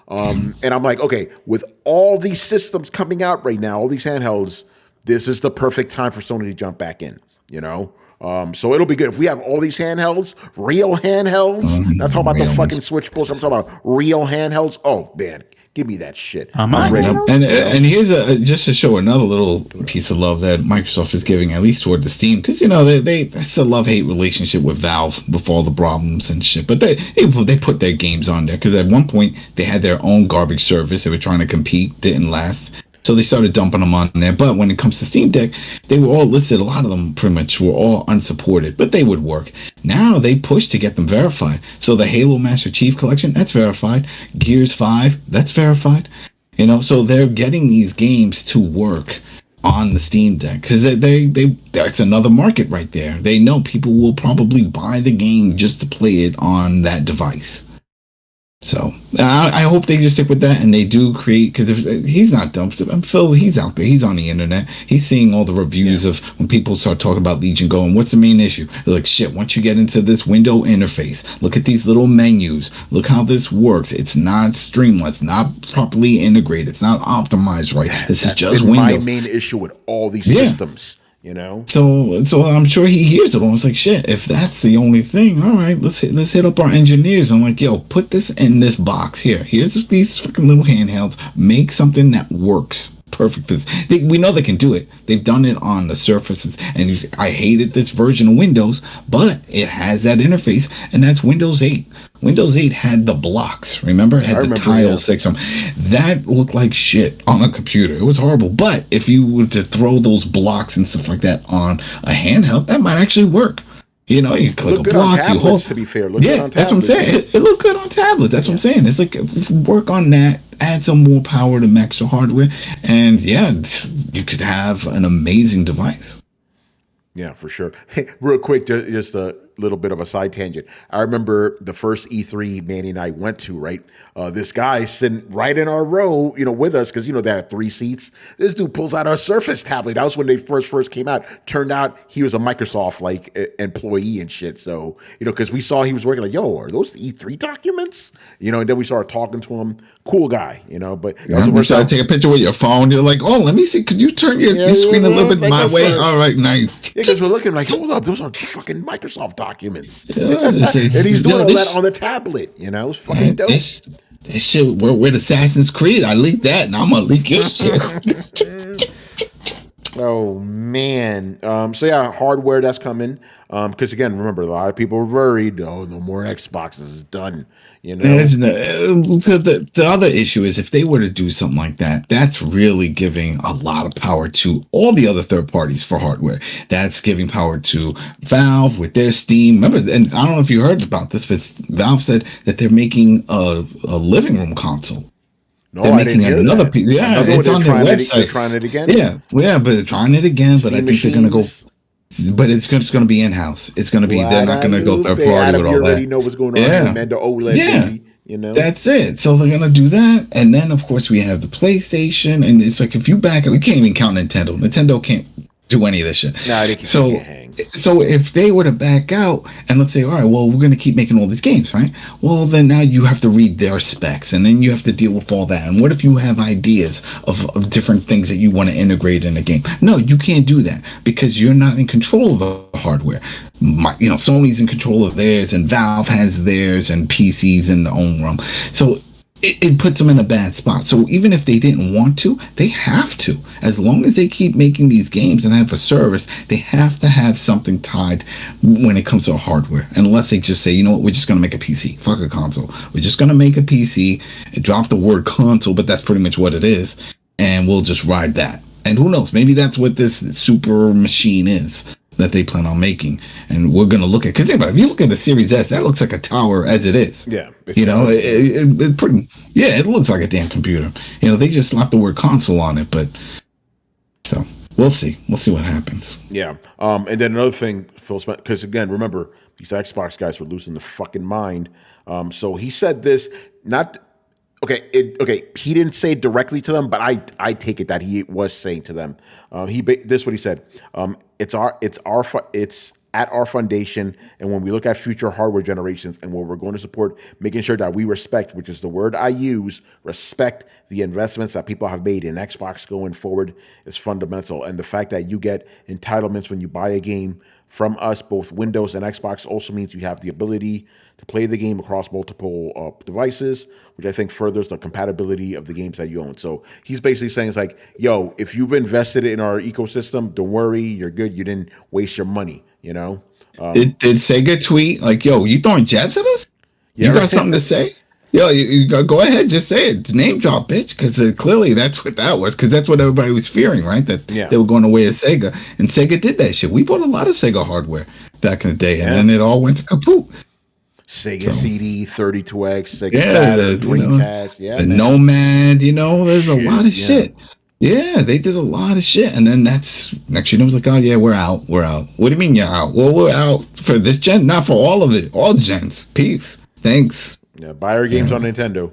Speaker 1: And I'm like, okay, with all these systems coming out right now, all these handhelds, this is the perfect time for Sony to jump back in, So it'll be good if we have all these handhelds, real handhelds. Not talking about the fucking Switch pulls. I'm talking about real handhelds. Oh man, Give me that shit.
Speaker 7: I'm
Speaker 1: ready.
Speaker 5: And here's just to show another little piece of love that Microsoft is giving, at least toward the Steam, because it's a love-hate relationship with Valve with all the problems and shit. But they put their games on there because at one point they had their own garbage service. They were trying to compete, didn't last. So they started dumping them on there. But when it comes to Steam Deck, they were all listed. A lot of them pretty much were all unsupported, but they would work. Now they push to get them verified. So the Halo Master Chief Collection, that's verified. Gears 5, that's verified. So they're getting these games to work on the Steam Deck because that's another market right there. They know people will probably buy the game just to play it on that device. So I hope they just stick with that and they do create, because if he's not dumb, Phil, he's out there, he's on the internet, he's seeing all the reviews of when people start talking about Legion going, what's the main issue? They're like, shit, once you get into this window interface, look at these little menus, look how this works. It's not streamlined, it's not properly integrated, it's not optimized right. This is just Windows.
Speaker 1: My main issue with all these systems.
Speaker 5: So I'm sure he hears it all. It's like, shit, if that's the only thing, all right, let's hit up our engineers. I'm like, yo, put this in this box here. Here's these fucking little handhelds. Make something that works perfect for this. We know they can do it. They've done it on the Surfaces, and I hated this version of Windows, but it has that interface, and that's Windows 8. Windows 8 had the blocks, remember? It had the tile system. That looked like shit on a computer. It was horrible. But if you were to throw those blocks and stuff like that on a handheld, that might actually work. You click a block, you hold.
Speaker 1: To be fair,
Speaker 5: that's what I'm saying. It looked good on tablets. That's what I'm saying. It's like, work on that, add some more power to extra hardware, and you could have an amazing device.
Speaker 1: Yeah, for sure. Hey, real quick, just a little bit of a side tangent. I remember the first E3 Manny and I went to, right? This guy sitting right in our row, with us, because, they had 3 seats. This dude pulls out a Surface tablet. That was when they first came out. Turned out he was a Microsoft, employee and shit. So, because we saw he was working, like, yo, are those the E3 documents? And then we started talking to him. Cool guy, but
Speaker 5: you try to take a picture with your phone. You're like, oh, let me see. Could you turn your screen a little bit my way? All right, nice.
Speaker 1: Yeah, because we're looking like, hold up, those are fucking Microsoft documents. And he's doing all that on the tablet. It's fucking dope.
Speaker 5: This shit, we're with Assassin's Creed. I leaked that, and I'm gonna leak your shit.
Speaker 1: Oh man. So yeah, hardware that's coming. Because again, remember, a lot of people were worried. Oh, no more Xboxes, is done.
Speaker 5: The other issue is if they were to do something like that, that's really giving a lot of power to all the other third parties for hardware. That's giving power to Valve with their Steam. Remember, and I don't know if you heard about this, but Valve said that they're making a living room console.
Speaker 1: No,
Speaker 5: they're making
Speaker 1: another
Speaker 5: piece. Yeah, it's on their website.
Speaker 1: They're trying it again.
Speaker 5: Yeah, but they're trying it again. But
Speaker 1: Steam
Speaker 5: I think they're going to go. But it's just going to be in-house. It's going to be, they're not going to go third party with all that.
Speaker 1: You already know what's going on here, man. The OLED, baby,
Speaker 5: That's it. So they're going to do that. And then, of course, we have the PlayStation. And it's like, if you back up, we can't even count Nintendo. Nintendo can't do any of this shit.
Speaker 1: No, they can't hang.
Speaker 5: So if they were to back out and let's say, all right, well, we're going to keep making all these games, right? Well, then now you have to read their specs and then you have to deal with all that. And what if you have ideas of different things that you want to integrate in a game? No, you can't do that because you're not in control of the hardware. Sony's in control of theirs and Valve has theirs and PC's in their own realm. So it puts them in a bad spot. So even if they didn't want to, they have to. As long as they keep making these games and have a service, they have to have something tied when it comes to hardware. Unless they just say, you know what, we're just going to make a PC. Fuck a console. We're just going to make a PC, drop the word console, but that's pretty much what it is. And we'll just ride that. And who knows, maybe that's what this super machine is that they plan on making, and we're gonna look at, because if you look at the Series S, that looks like a tower as it is.
Speaker 1: Yeah,
Speaker 5: it pretty. Yeah, it looks like a damn computer. They just slapped the word console on it, but so we'll see. We'll see what happens.
Speaker 1: Yeah. And then another thing, Phil Spencer, because again, remember these Xbox guys were losing their fucking mind. So he said this, not. Okay, he didn't say it directly to them, but I take it that he was saying to them. This is what he said. It's at our foundation, and when we look at future hardware generations and what we're going to support, making sure that we respect, which is the word I use, respect the investments that people have made in Xbox going forward is fundamental. And the fact that you get entitlements when you buy a game from us, both Windows and Xbox, also means you have the ability to play the game across multiple devices, which I think furthers the compatibility of the games that you own. So he's basically saying it's like, yo, if you've invested in our ecosystem, don't worry, you're good. You didn't waste your money, you know?
Speaker 5: Did Sega tweet like, yo, you throwing jabs at us?
Speaker 1: Yeah,
Speaker 5: you got
Speaker 1: right.
Speaker 5: something to say? Yo, you go ahead, just say it. Name drop, bitch, because clearly that's what that was, because that's what everybody was fearing, right? That they were going away at Sega, and Sega did that shit. We bought a lot of Sega hardware back in the day, and then it all went to kaput.
Speaker 1: Sega CD, 32X, Sega Saturn, Dreamcast,
Speaker 5: the Nomad, there's a lot of shit. Yeah, they did a lot of shit, and then that's next year. It was like, oh yeah, we're out. What do you mean you're out? Well, we're out for this gen, not for all of it. All gens. Peace. Thanks.
Speaker 1: Yeah, buy our games on Nintendo,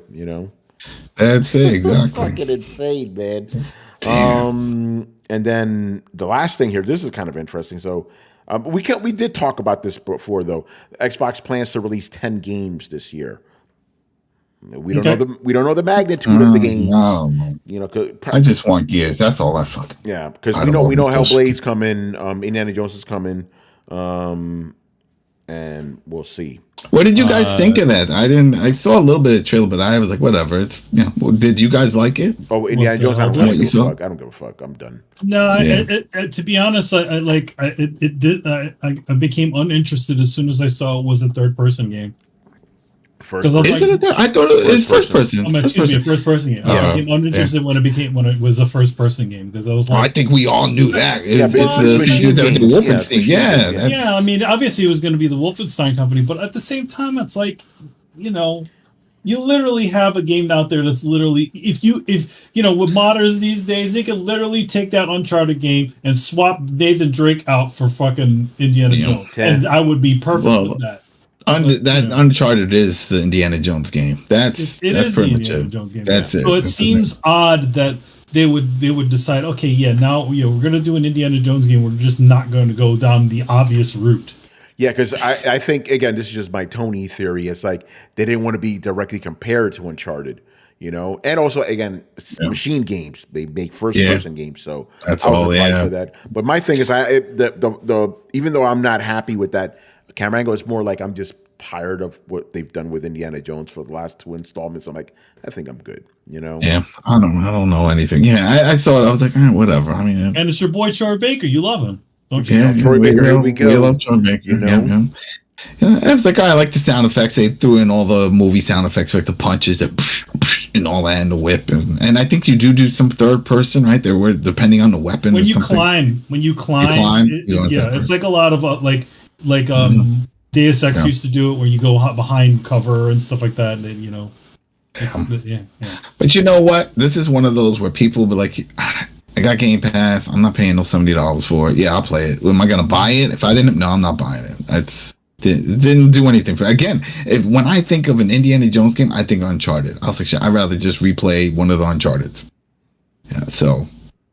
Speaker 5: That's it, exactly.
Speaker 1: Fucking insane, man.
Speaker 5: Damn.
Speaker 1: And then the last thing here, this is kind of interesting. So we did talk about this before, though. Xbox plans to release 10 games this year. We don't know the magnitude of the games.
Speaker 5: No. I just want Gears. That's all I fucking.
Speaker 1: Yeah, because we know Hellblade's coming, Indiana Jones is coming, and we'll see.
Speaker 5: What did you guys think of that? I saw a little bit of the trailer, but I was like, whatever. It's did you guys like it?
Speaker 1: Oh, Indiana Jones. I don't give a fuck. I don't give a fuck. I'm done.
Speaker 2: No, to be honest, I became uninterested as soon as I saw it was a third-person game.
Speaker 5: I thought it was first person.
Speaker 2: Excuse me, a first-person game. I became uninterested when it was a first-person game because I was like,
Speaker 5: I think we all knew that. It's the Wolfenstein.
Speaker 2: Yeah, I mean, obviously it was going to be the Wolfenstein company, but at the same time, it's like, you literally have a game out there that's literally, if with modders these days, they can literally take that Uncharted game and swap Nathan Drake out for fucking Indiana Jones, and I would be perfect with that.
Speaker 5: Uncharted is the Indiana Jones game. That's pretty much it. That's it.
Speaker 2: So it seems odd that they would decide, okay, now we're gonna do an Indiana Jones game. We're just not going to go down the obvious route.
Speaker 1: Yeah, because I think, again, this is just my Tony theory. It's like they didn't want to be directly compared to Uncharted, and also, again, machine games. They make first-person games, so
Speaker 5: that's
Speaker 1: I was for that. But my thing is, even though I'm not happy with that camera angle, it's more like I'm just tired of what they've done with Indiana Jones for the last 2 installments. I'm like, I think I'm good,
Speaker 5: Yeah, I don't know anything. Yeah, I saw it. I was like, whatever. I mean,
Speaker 2: and it's your boy Troy Baker. You love him, don't you?
Speaker 5: Yeah,
Speaker 1: Troy Baker. Here we go.
Speaker 5: We love Troy Baker. I was like, I like the sound effects. They threw in all the movie sound effects, like the punches, and all that, and the whip, and I think you do some third person, right? There were depending on the weapon.
Speaker 2: When you climb, it's like a lot of Deus Ex used to do it, where you go behind cover and stuff like that, and then
Speaker 5: But you know what? This is one of those where people be like, I got Game Pass. I'm not paying no $70 for it. Yeah, I'll play it. Am I gonna buy it? If I didn't, no, I'm not buying it. It didn't do anything for. Again, when I think of an Indiana Jones game, I think Uncharted. I was like, shit, I'd rather just replay one of the Uncharted. Yeah. So,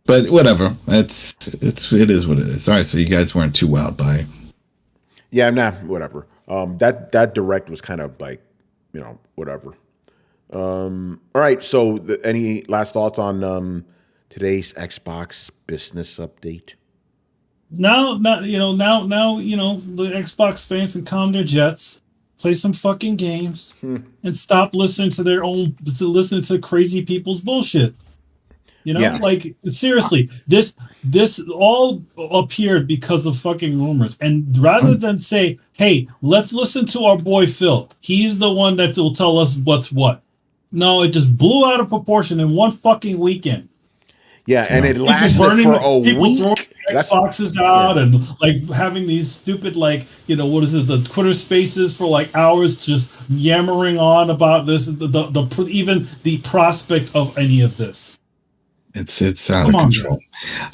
Speaker 5: but whatever. It is what it is. All right. So you guys weren't too wowed by.
Speaker 1: Yeah, nah, whatever. That direct was kind of like, whatever. All right. So, any last thoughts on today's Xbox business update?
Speaker 2: Now, the Xbox fans can calm their jets, play some fucking games, and stop listening to listen to crazy people's bullshit. Like seriously, this all appeared because of fucking rumors. And rather than say, hey, let's listen to our boy Phil, he's the one that will tell us what's what. No, it just blew out of proportion in one fucking weekend.
Speaker 1: Yeah, and it lasted for a week.
Speaker 2: Throwing Xboxes out and like having these stupid the Twitter Spaces for like hours, just yammering on about this. Even the prospect of any of this.
Speaker 5: It's out of control.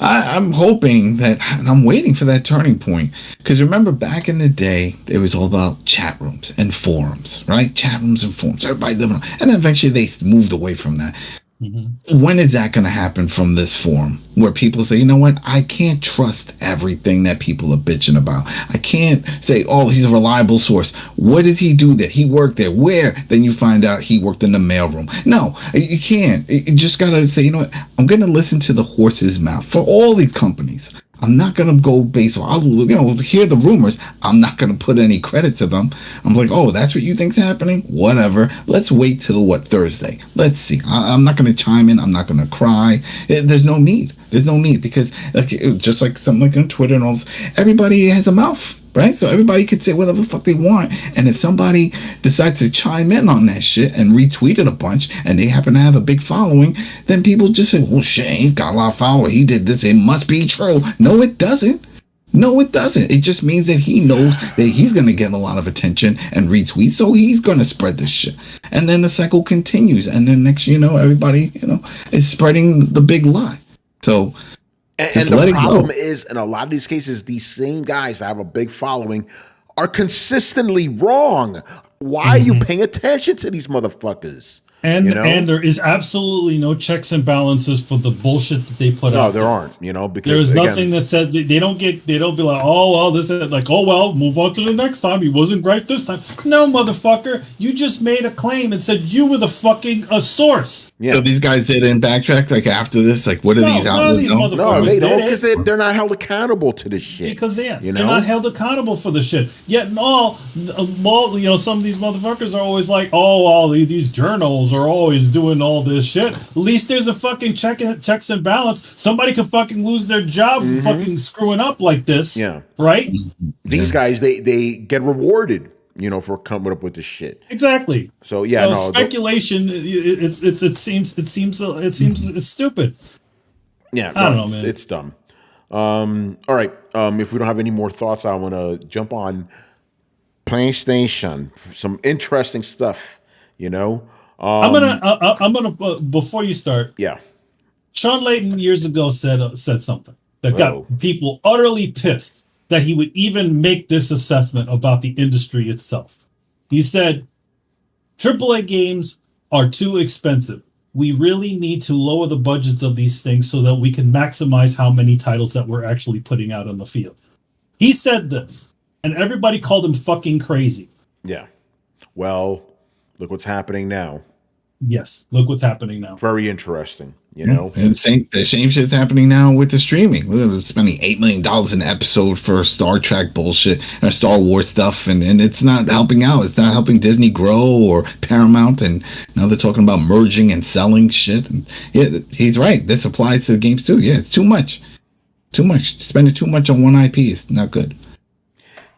Speaker 5: I'm hoping that, and I'm waiting for that turning point, because remember back in the day, it was all about chat rooms and forums, right? Chat rooms and forums, everybody living on, and eventually they moved away from that. Mm-hmm. When is that going to happen from this forum where people say, you know what, I can't trust everything that people are bitching about. I can't say, oh, he's a reliable source. What does he do there? He worked there. Where? Then you find out he worked in the mailroom. No, you can't. You just got to say, you know what, I'm going to listen to the horse's mouth for all these companies. I'm not gonna go based on, I'll hear the rumors. I'm not gonna put any credit to them. I'm like, oh, that's what you think's happening? Whatever. Let's wait till Thursday. Let's see. I'm not gonna chime in. I'm not gonna cry. There's no need. There's no need because just like something like on Twitter and all this, everybody has a mouth. Right? So everybody can say whatever the fuck they want. And if somebody decides to chime in on that shit and retweet it a bunch and they happen to have a big following, then people just say, well, shit, he's got a lot of followers. He did this. It must be true. No, it doesn't. No, it doesn't. It just means that he knows that he's going to get a lot of attention and retweets. So he's going to spread this shit. And then the cycle continues. And then next, everybody, is spreading the big lie. So...
Speaker 1: And the problem is, in a lot of these cases, these same guys that have a big following are consistently wrong. Why are you paying attention to these motherfuckers?
Speaker 2: And there is absolutely no checks and balances for the bullshit that they put out.
Speaker 1: No, there aren't. Because
Speaker 2: there is nothing that said they don't be like, oh well, this is like, oh well, move on to the next time. He wasn't right this time. No, motherfucker, you just made a claim and said you were the fucking source.
Speaker 5: Yeah. So these guys didn't backtrack like after this. Like, what are these outlets?
Speaker 1: No, they don't because they're not held accountable to this shit.
Speaker 2: Because they're not held accountable for the shit. Yet some of these motherfuckers are always like, oh, all these journals are always doing all this shit. At least there's a fucking checks and balance. Somebody could fucking lose their job fucking screwing up like this.
Speaker 1: Yeah.
Speaker 2: Right?
Speaker 1: These guys, they get rewarded, for coming up with this shit.
Speaker 2: Exactly.
Speaker 1: So
Speaker 2: speculation. It seems it's stupid.
Speaker 1: Yeah.
Speaker 2: I don't know, man.
Speaker 1: It's dumb. All right. If we don't have any more thoughts, I want to jump on PlayStation. Some interesting stuff. I'm gonna before you start. Yeah.
Speaker 2: Sean Layton years ago said something that got people utterly pissed that he would even make this assessment about the industry itself. He said, AAA games are too expensive. We really need to lower the budgets of these things so that we can maximize how many titles that we're actually putting out on the field. He said this, and everybody called him fucking crazy.
Speaker 1: Yeah. Well, look what's happening now.
Speaker 2: Yes, look what's happening now.
Speaker 1: Very interesting,
Speaker 5: And the same shit's happening now with the streaming. Look at them spending $8 million an episode for Star Trek bullshit or Star Wars stuff, and it's not helping out. It's not helping Disney grow or Paramount, and now they're talking about merging and selling shit. And yeah, he's right. This applies to the games too. Yeah, it's too much. Too much. Spending too much on one IP is not good.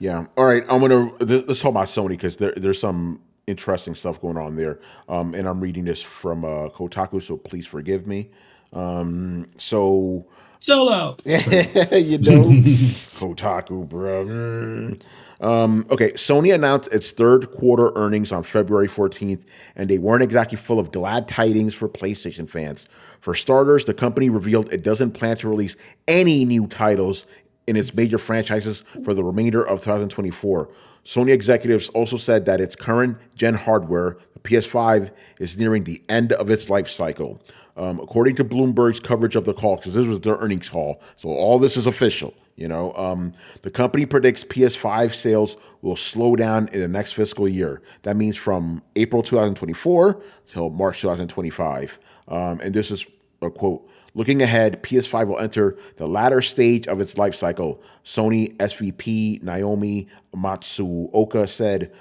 Speaker 1: Yeah. All right. Let's talk about Sony because there's some interesting stuff going on there. And I'm reading this from Kotaku, so please forgive me. So
Speaker 2: sell out.
Speaker 1: Kotaku, bro. Okay, Sony announced its third quarter earnings on February 14th, and they weren't exactly full of glad tidings for PlayStation fans. For starters, the company revealed it doesn't plan to release any new titles in its major franchises for the remainder of 2024. Sony executives also said that its current gen hardware, the PS5, is nearing the end of its life cycle. According to Bloomberg's coverage of the call, because this was their earnings call, so all this is official, the company predicts PS5 sales will slow down in the next fiscal year. That means from April 2024 till March 2025. And this is a quote. Looking ahead, PS5 will enter the latter stage of its life cycle, Sony SVP Naomi Matsuoka said.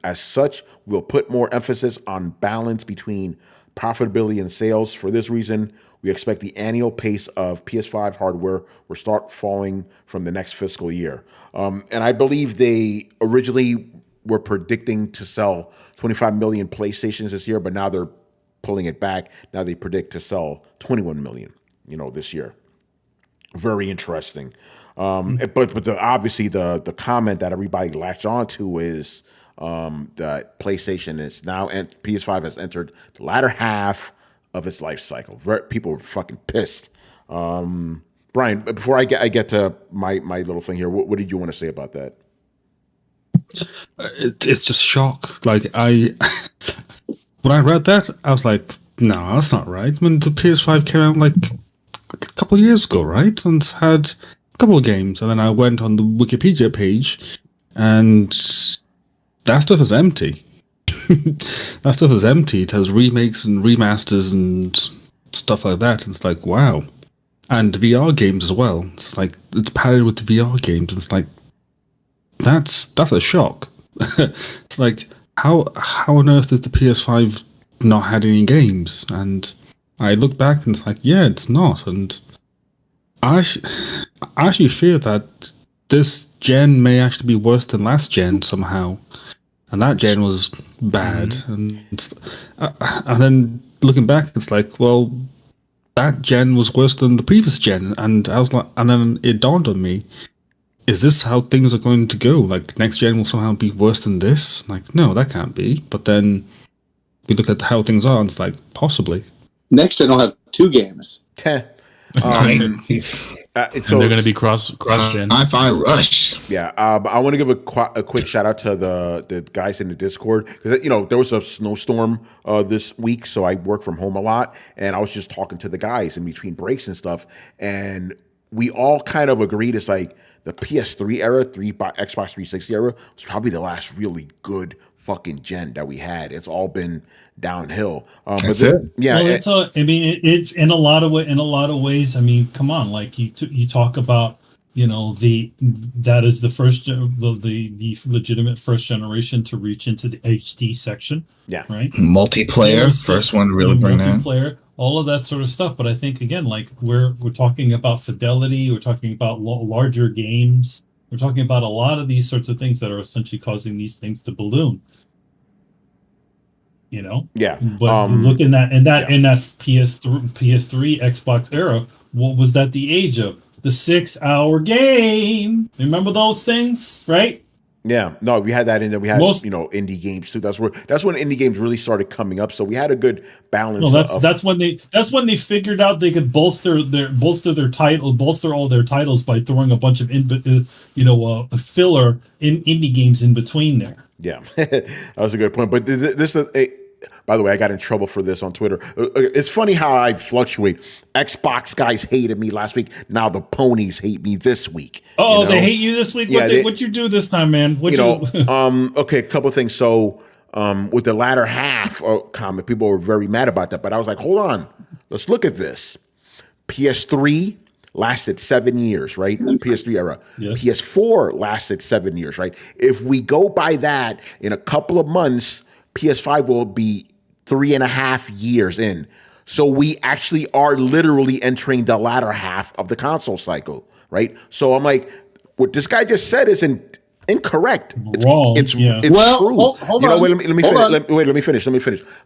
Speaker 1: As such, we'll put more emphasis on balance between profitability and sales. For this reason, we expect the annual pace of PS5 hardware will start falling from the next fiscal year. And I believe they originally were predicting to sell 25 million PlayStations this year, but now they're pulling it back. Now they predict to sell 21 million, this year. Very interesting. But obviously the comment that everybody latched on to is that PlayStation is now and PS5 has entered the latter half of its life cycle. People were fucking pissed. Brian, before I get to my little thing here, what did you want to say about that?
Speaker 4: It's just shock. Like when I read that, I was like, no, that's not right. When the PS5 came out like a couple of years ago, right? And had a couple of games. And then I went on the Wikipedia page and that stuff is empty. That stuff is empty. It has remakes and remasters and stuff like that. And it's like, wow. and VR games as well. It's like it's padded with the VR games. It's like that's a shock. It's like how on earth is the PS5 not had any games? And I look back and it's like, yeah, it's not. And I actually fear that this gen may actually be worse than last gen somehow. And that gen was bad. And then looking back, it's like, well, that gen was worse than the previous gen. And I was like, and then it dawned on me, is this how things are going to go? Like, next gen will somehow be worse than this? Like, no, that can't be. But then we look at how things are, and it's like, possibly.
Speaker 6: Next gen will have 2 games.
Speaker 7: So they're going to be cross gen.
Speaker 5: Hi-Fi Rush.
Speaker 1: Yeah, I want to give a quick shout out to the guys in the Discord, because there was a snowstorm this week, so I work from home a lot, and I was just talking to the guys in between breaks and stuff, and we all kind of agreed it's like the PS3 era, Xbox 360 era was probably the last really good fucking gen that we had. It's all been downhill.
Speaker 5: That's it.
Speaker 1: Yeah,
Speaker 2: well, it's in a lot of ways. I mean, come on, like you talk about, that is the legitimate first generation to reach into the HD section.
Speaker 1: Yeah,
Speaker 2: right.
Speaker 5: Multiplayer, first one to really bring that.
Speaker 2: Multiplayer, all of that sort of stuff. But I think again, like we're talking about fidelity. We're talking about larger games. We're talking about a lot of these sorts of things that are essentially causing these things to balloon.
Speaker 1: Yeah.
Speaker 2: But look in that PS3 Xbox era, what was that the age of? The 6-hour game. Remember those things, right?
Speaker 1: Yeah. No, we had that in there. We had indie games too. That's when indie games really started coming up. So we had a good balance.
Speaker 2: No, that's when they figured out they could bolster all their titles by throwing a bunch of filler in indie games in between there.
Speaker 1: Yeah, that was a good point. But this by the way, I got in trouble for this on Twitter. It's funny how I fluctuate. Xbox guys hated me last week. Now the ponies hate me this week.
Speaker 2: Oh, they hate you this week? Yeah, what'd you do this time, man?
Speaker 1: Okay, a couple of things. So with the latter half comment, people were very mad about that. But I was like, hold on. Let's look at this. PS3 lasted 7 years, right? PS3 era. Yes. PS4 lasted 7 years, right? If we go by that, in a couple of months, PS5 will be 3.5 years in. So we actually are literally entering the latter half of the console cycle, right? So I'm like, what this guy just said is incorrect.
Speaker 2: Wrong.
Speaker 1: It's true.
Speaker 6: Hold on.
Speaker 1: Let me finish.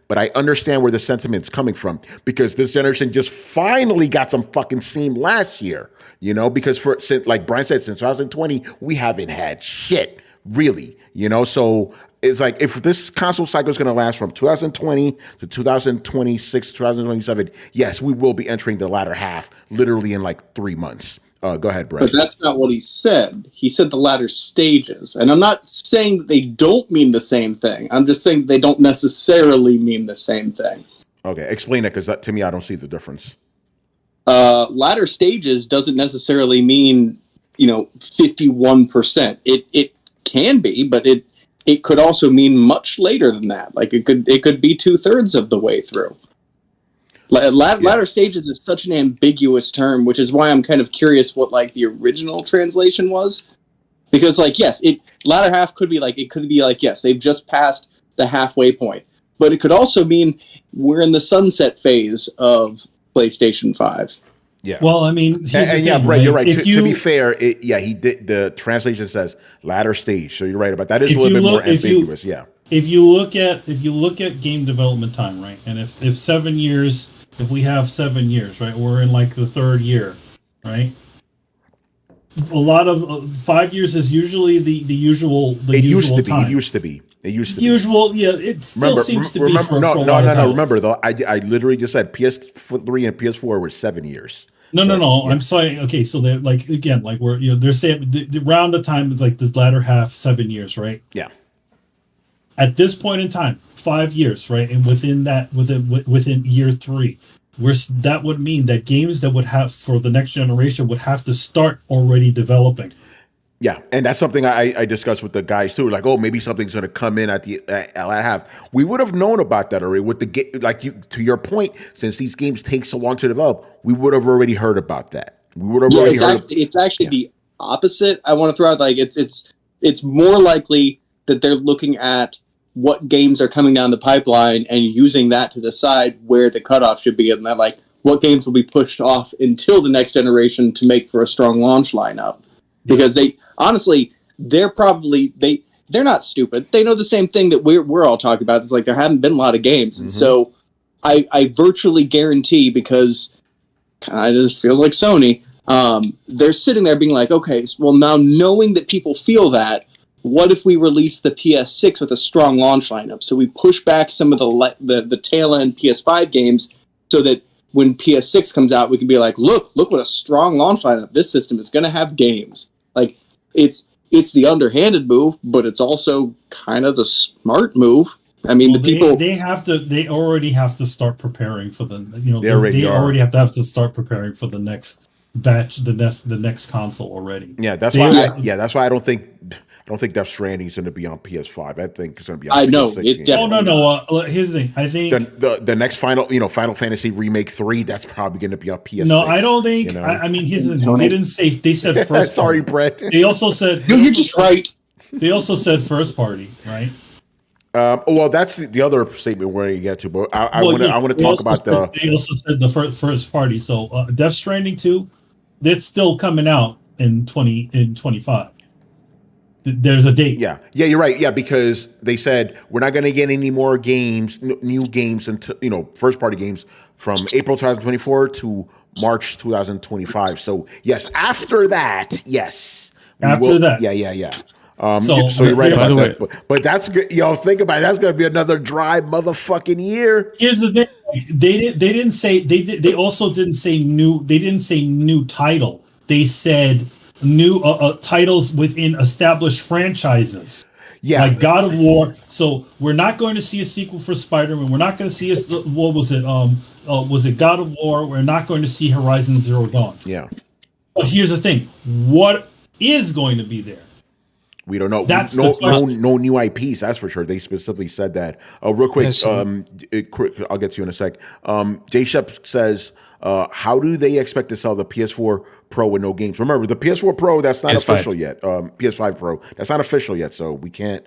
Speaker 1: But I understand where the sentiment's coming from, because this generation just finally got some fucking steam last year, because since, like Brian said, since 2020, we haven't had shit, really, so it's like, if this console cycle is going to last from 2020 to 2026, 2027, yes, we will be entering the latter half literally in like 3 months. Go ahead, Brett.
Speaker 6: But that's not what he said. He said the latter stages. And I'm not saying that they don't mean the same thing. I'm just saying they don't necessarily mean the same thing.
Speaker 1: Okay, explain it, because to me, I don't see the difference.
Speaker 6: Latter stages doesn't necessarily mean, 51%. It can be, but it could also mean much later than that. Like it could be 2/3 of the way through. Latter stages is such an ambiguous term, which is why I'm kind of curious what like the original translation was. Because yes, latter half could be like yes, they've just passed the halfway point. But it could also mean we're in the sunset phase of PlayStation 5.
Speaker 1: Yeah.
Speaker 2: Well, I mean,
Speaker 1: Brett, you're right. To be fair, he did. The translation says latter stage, so you're right about that. Is a little bit more ambiguous.
Speaker 2: If you look at game development time, right, and if 7 years, if we have 7 years, right, we're in like the third year, right. A lot of 5 years is usually the usual. It used to be. Usual, yeah. It still seems to be.
Speaker 1: No. Remember though, I literally just said PS3 and PS4 were 7 years.
Speaker 2: No. Yeah. I'm sorry. Okay, so they're like, again, like we're they're saying around the time it's like the latter half 7 years, right?
Speaker 1: Yeah.
Speaker 2: At this point in time, 5 years, right, and within year 3, that would mean that games that would have for the next generation would have to start already developing.
Speaker 1: Yeah, and that's something I discussed with the guys too. Like, oh, maybe something's going to come in at half. We would have known about that already. With to your point, since these games take so long to develop, we would have already heard about that. We would have already heard.
Speaker 6: It's actually the opposite. I want to throw out like it's more likely that they're looking at what games are coming down the pipeline and using that to decide where the cutoff should be, and that like what games will be pushed off until the next generation to make for a strong launch lineup. Because they're not stupid. They know the same thing that we're all talking about. It's like there haven't been a lot of games. And so I virtually guarantee, because kind of just feels like Sony, they're sitting there being like, okay, well now knowing that people feel that, what if we release the PS6 with a strong launch lineup? So we push back some of the tail end PS5 games so that when PS6 comes out, we can be like, look what a strong launch lineup. This system is going to have games. Like, it's the underhanded move, but it's also kind of the smart move. I mean, they
Speaker 2: already have to start preparing for the, they already have to start preparing for the next batch, the next console already.
Speaker 1: Yeah, that's why I don't think Death Stranding is going to be on PS5. I think it's going to be on PS6.
Speaker 2: No. Here's the thing. I think
Speaker 1: the next Final Fantasy Remake 3, that's probably going to be on PS6.
Speaker 2: No, I don't think. I mean, here's the thing. They didn't say. They said first.
Speaker 1: Sorry, Brett.
Speaker 2: They also said.
Speaker 6: No, you're just right.
Speaker 2: They also said first party, right?
Speaker 1: Well, that's the other statement we're going to get to, but I want to talk about
Speaker 2: They also said the first party. So Death Stranding 2, that's still coming out in 25. There's a date.
Speaker 1: Yeah, you're right. Yeah, because they said we're not going to get any more games, new games until first party games from April 2024 to March 2025. So yes, after that, yes.
Speaker 2: After that,
Speaker 1: yeah. So you're right about that. But that's good. Think about it. That's going to be another dry motherfucking year.
Speaker 2: Here's the thing. They didn't say they also didn't say new. They didn't say new title. They said new titles within established franchises. Yeah, like God of War. So we're not going to see a sequel for Spider-Man. We're not going to see what was it? Was it God of War? We're not going to see Horizon Zero Dawn.
Speaker 1: Yeah.
Speaker 2: But here's the thing: what is going to be there?
Speaker 1: We don't know. No new IPs, that's for sure. They specifically said that. Real quick, I'll get to you in a sec. Jay Shep says, how do they expect to sell the PS4 Pro with no games? Remember, the PS4 Pro, that's not official yet. PS5 Pro, that's not official yet, so we can't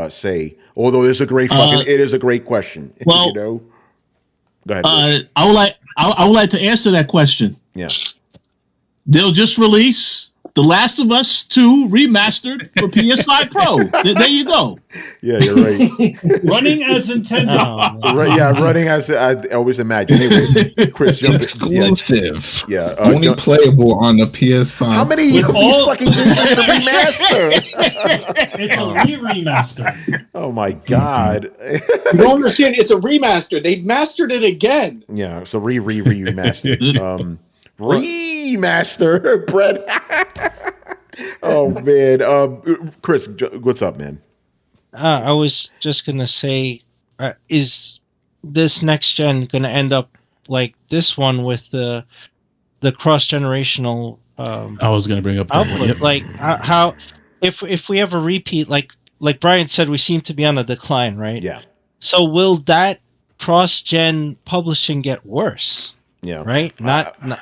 Speaker 1: say. Although it is a great it is a great question.
Speaker 8: Well,
Speaker 1: Go ahead.
Speaker 8: I would like to answer that question.
Speaker 1: Yeah.
Speaker 8: They'll just release The Last of Us 2 remastered for PS5 Pro. There you go.
Speaker 1: Yeah, you're right.
Speaker 2: Running as intended.
Speaker 1: Running as I always imagine. Anyway, Chris,
Speaker 5: exclusive.
Speaker 1: Yeah,
Speaker 5: only playable on the PS5.
Speaker 1: How many of these fucking games are going to remaster?
Speaker 2: It's a remaster.
Speaker 1: Oh my god!
Speaker 6: You don't understand. It's a remaster. They mastered it again.
Speaker 1: Yeah, so remastered. Remaster, Brett. Oh man, Chris, what's up, man?
Speaker 3: I was just gonna say, is this next gen gonna end up like this one with the cross generational?
Speaker 7: I was gonna bring up that
Speaker 3: output?
Speaker 7: one. Yep.
Speaker 3: Like how if we have a repeat, like Brian said, we seem to be on a decline, right?
Speaker 1: Yeah.
Speaker 3: So will that cross gen publishing get worse?
Speaker 1: Yeah.
Speaker 3: Not not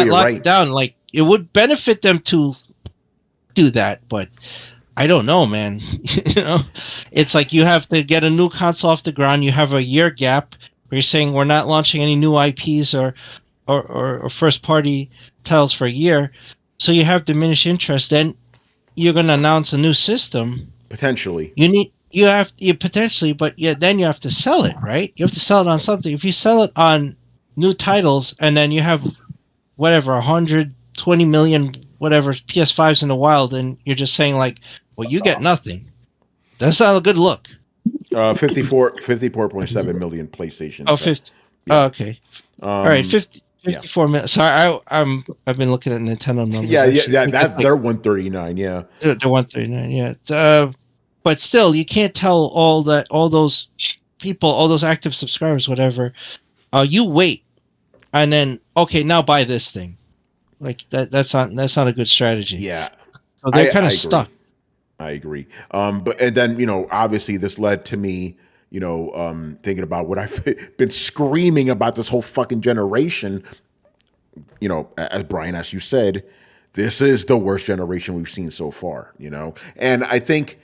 Speaker 3: locked
Speaker 1: right.
Speaker 3: down. Like it would benefit them to do that, but I don't know, man. It's like you have to get a new console off the ground. You have a year gap where you're saying we're not launching any new IPs or first party titles for a year, so you have diminished interest. Then you're going to announce a new system.
Speaker 1: Potentially,
Speaker 3: you potentially, but then you have to sell it, right? You have to sell it on something. If you sell it on new titles and then you have whatever 120 million whatever PS5s in the wild, and you're just saying like, well, you get nothing. That's not a good look.
Speaker 1: 54.7 million PlayStation.
Speaker 3: Oh, 50. Yeah. Oh, okay. All right, 54 million. Sorry, I've been looking at Nintendo numbers.
Speaker 1: Yeah. They're 139. Yeah,
Speaker 3: they're 139. Yeah, but still, you can't tell all those people, all those active subscribers, whatever. You wait, and then okay, now buy this thing. Like that's not a good strategy.
Speaker 1: Yeah.
Speaker 3: So they're kind of stuck.
Speaker 1: I agree. But and then, obviously this led to me, thinking about what I've been screaming about this whole fucking generation. As Brian, as you said, this is the worst generation we've seen so far, And I think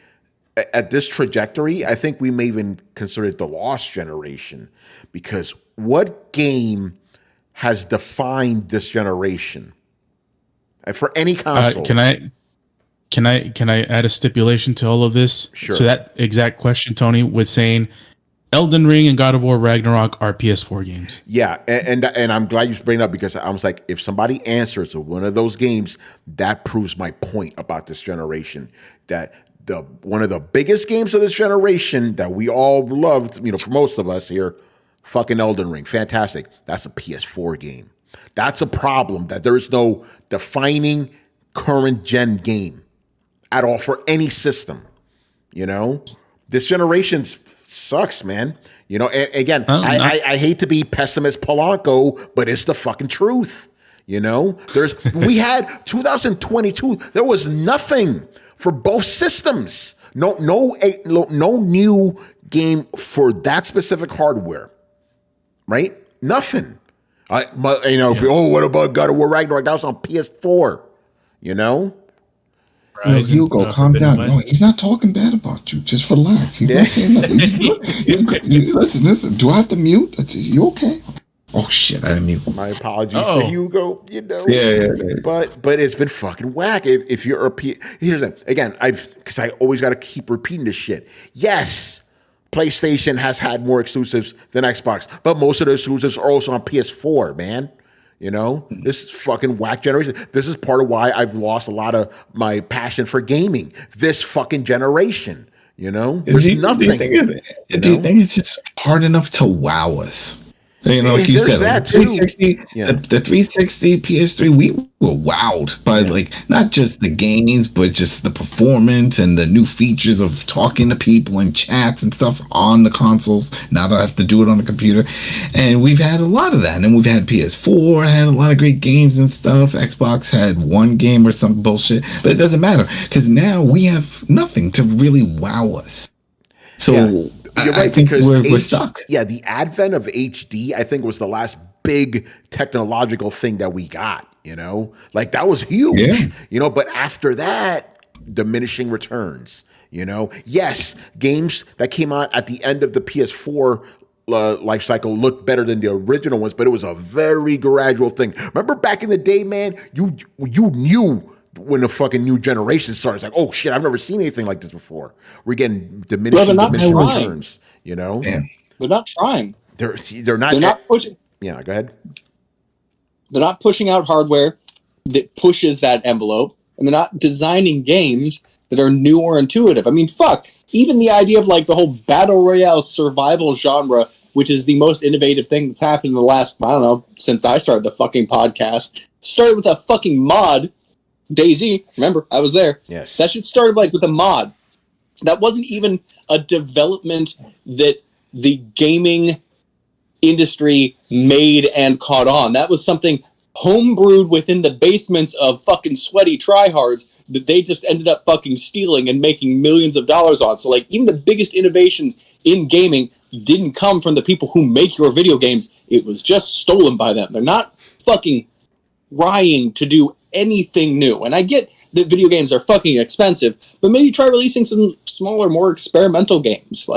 Speaker 1: at this trajectory, I think we may even consider it the lost generation, because what game has defined this generation? For any console.
Speaker 7: Can I add a stipulation to all of this?
Speaker 1: Sure.
Speaker 7: So that exact question, Tony, was saying Elden Ring and God of War Ragnarok are PS4 games.
Speaker 1: Yeah, and I'm glad you bring it up, because I was like, if somebody answers one of those games, that proves my point about this generation. That one of the biggest games of this generation that we all loved, for most of us here, fucking Elden Ring, fantastic. That's a PS4 game. That's a problem, that there is no defining current gen game at all for any system. This generation sucks, man. Again, I hate to be pessimist Polanco, but it's the fucking truth. We had 2022. There was nothing for both systems. No new game for that specific hardware. Right? Nothing. What about God of War Ragnarok? That was on PS4.
Speaker 5: Hugo, calm down. No, he's not talking bad about you. Just relax. He's not saying nothing. Listen. Do I have to mute? You okay? Oh shit, I didn't mute.
Speaker 1: My apologies to Hugo.
Speaker 5: Yeah.
Speaker 1: But it's been fucking whack. If you're here's the again, because I always got to keep repeating this shit. Yes, PlayStation has had more exclusives than Xbox, but most of the exclusives are also on PS4, man. This is fucking whack generation. This is part of why I've lost a lot of my passion for gaming. This fucking generation, there's nothing.
Speaker 5: Do you think it's just hard enough to wow us? Like you said, like the 360, the 360, PS3, we were wowed by not just the games, but just the performance and the new features of talking to people and chats and stuff on the consoles. Now that I have to do it on the computer. And we've had a lot of that. And then we've had PS4, had a lot of great games and stuff. Xbox had one game or some bullshit. But it doesn't matter, because now we have nothing to really wow us. So... Yeah.
Speaker 1: You're right,
Speaker 5: I think
Speaker 1: because
Speaker 5: we're stuck.
Speaker 1: Yeah, the advent of HD, I think, was the last big technological thing that we got, That was huge, But after that, diminishing returns, Yes, games that came out at the end of the PS4 life cycle looked better than the original ones, but it was a very gradual thing. Remember back in the day, man, you knew when the fucking new generation starts, like, oh shit, I've never seen anything like this before. We're getting diminishing returns,
Speaker 6: Yeah. They're not trying.
Speaker 1: They're not
Speaker 6: pushing.
Speaker 1: Yeah, go ahead.
Speaker 6: They're not pushing out hardware that pushes that envelope, and they're not designing games that are new or intuitive. I mean, fuck. Even the idea of the whole battle royale survival genre, which is the most innovative thing that's happened in the last, I don't know, since I started the fucking podcast, started with a fucking mod. DayZ, remember, I was there.
Speaker 1: Yes.
Speaker 6: That shit started with a mod. That wasn't even a development that the gaming industry made and caught on. That was something homebrewed within the basements of fucking sweaty tryhards that they just ended up fucking stealing and making millions of dollars on. So even the biggest innovation in gaming didn't come from the people who make your video games. It was just stolen by them. They're not fucking trying to do anything new. And I get that video games are fucking expensive, but maybe try releasing some smaller, more experimental games.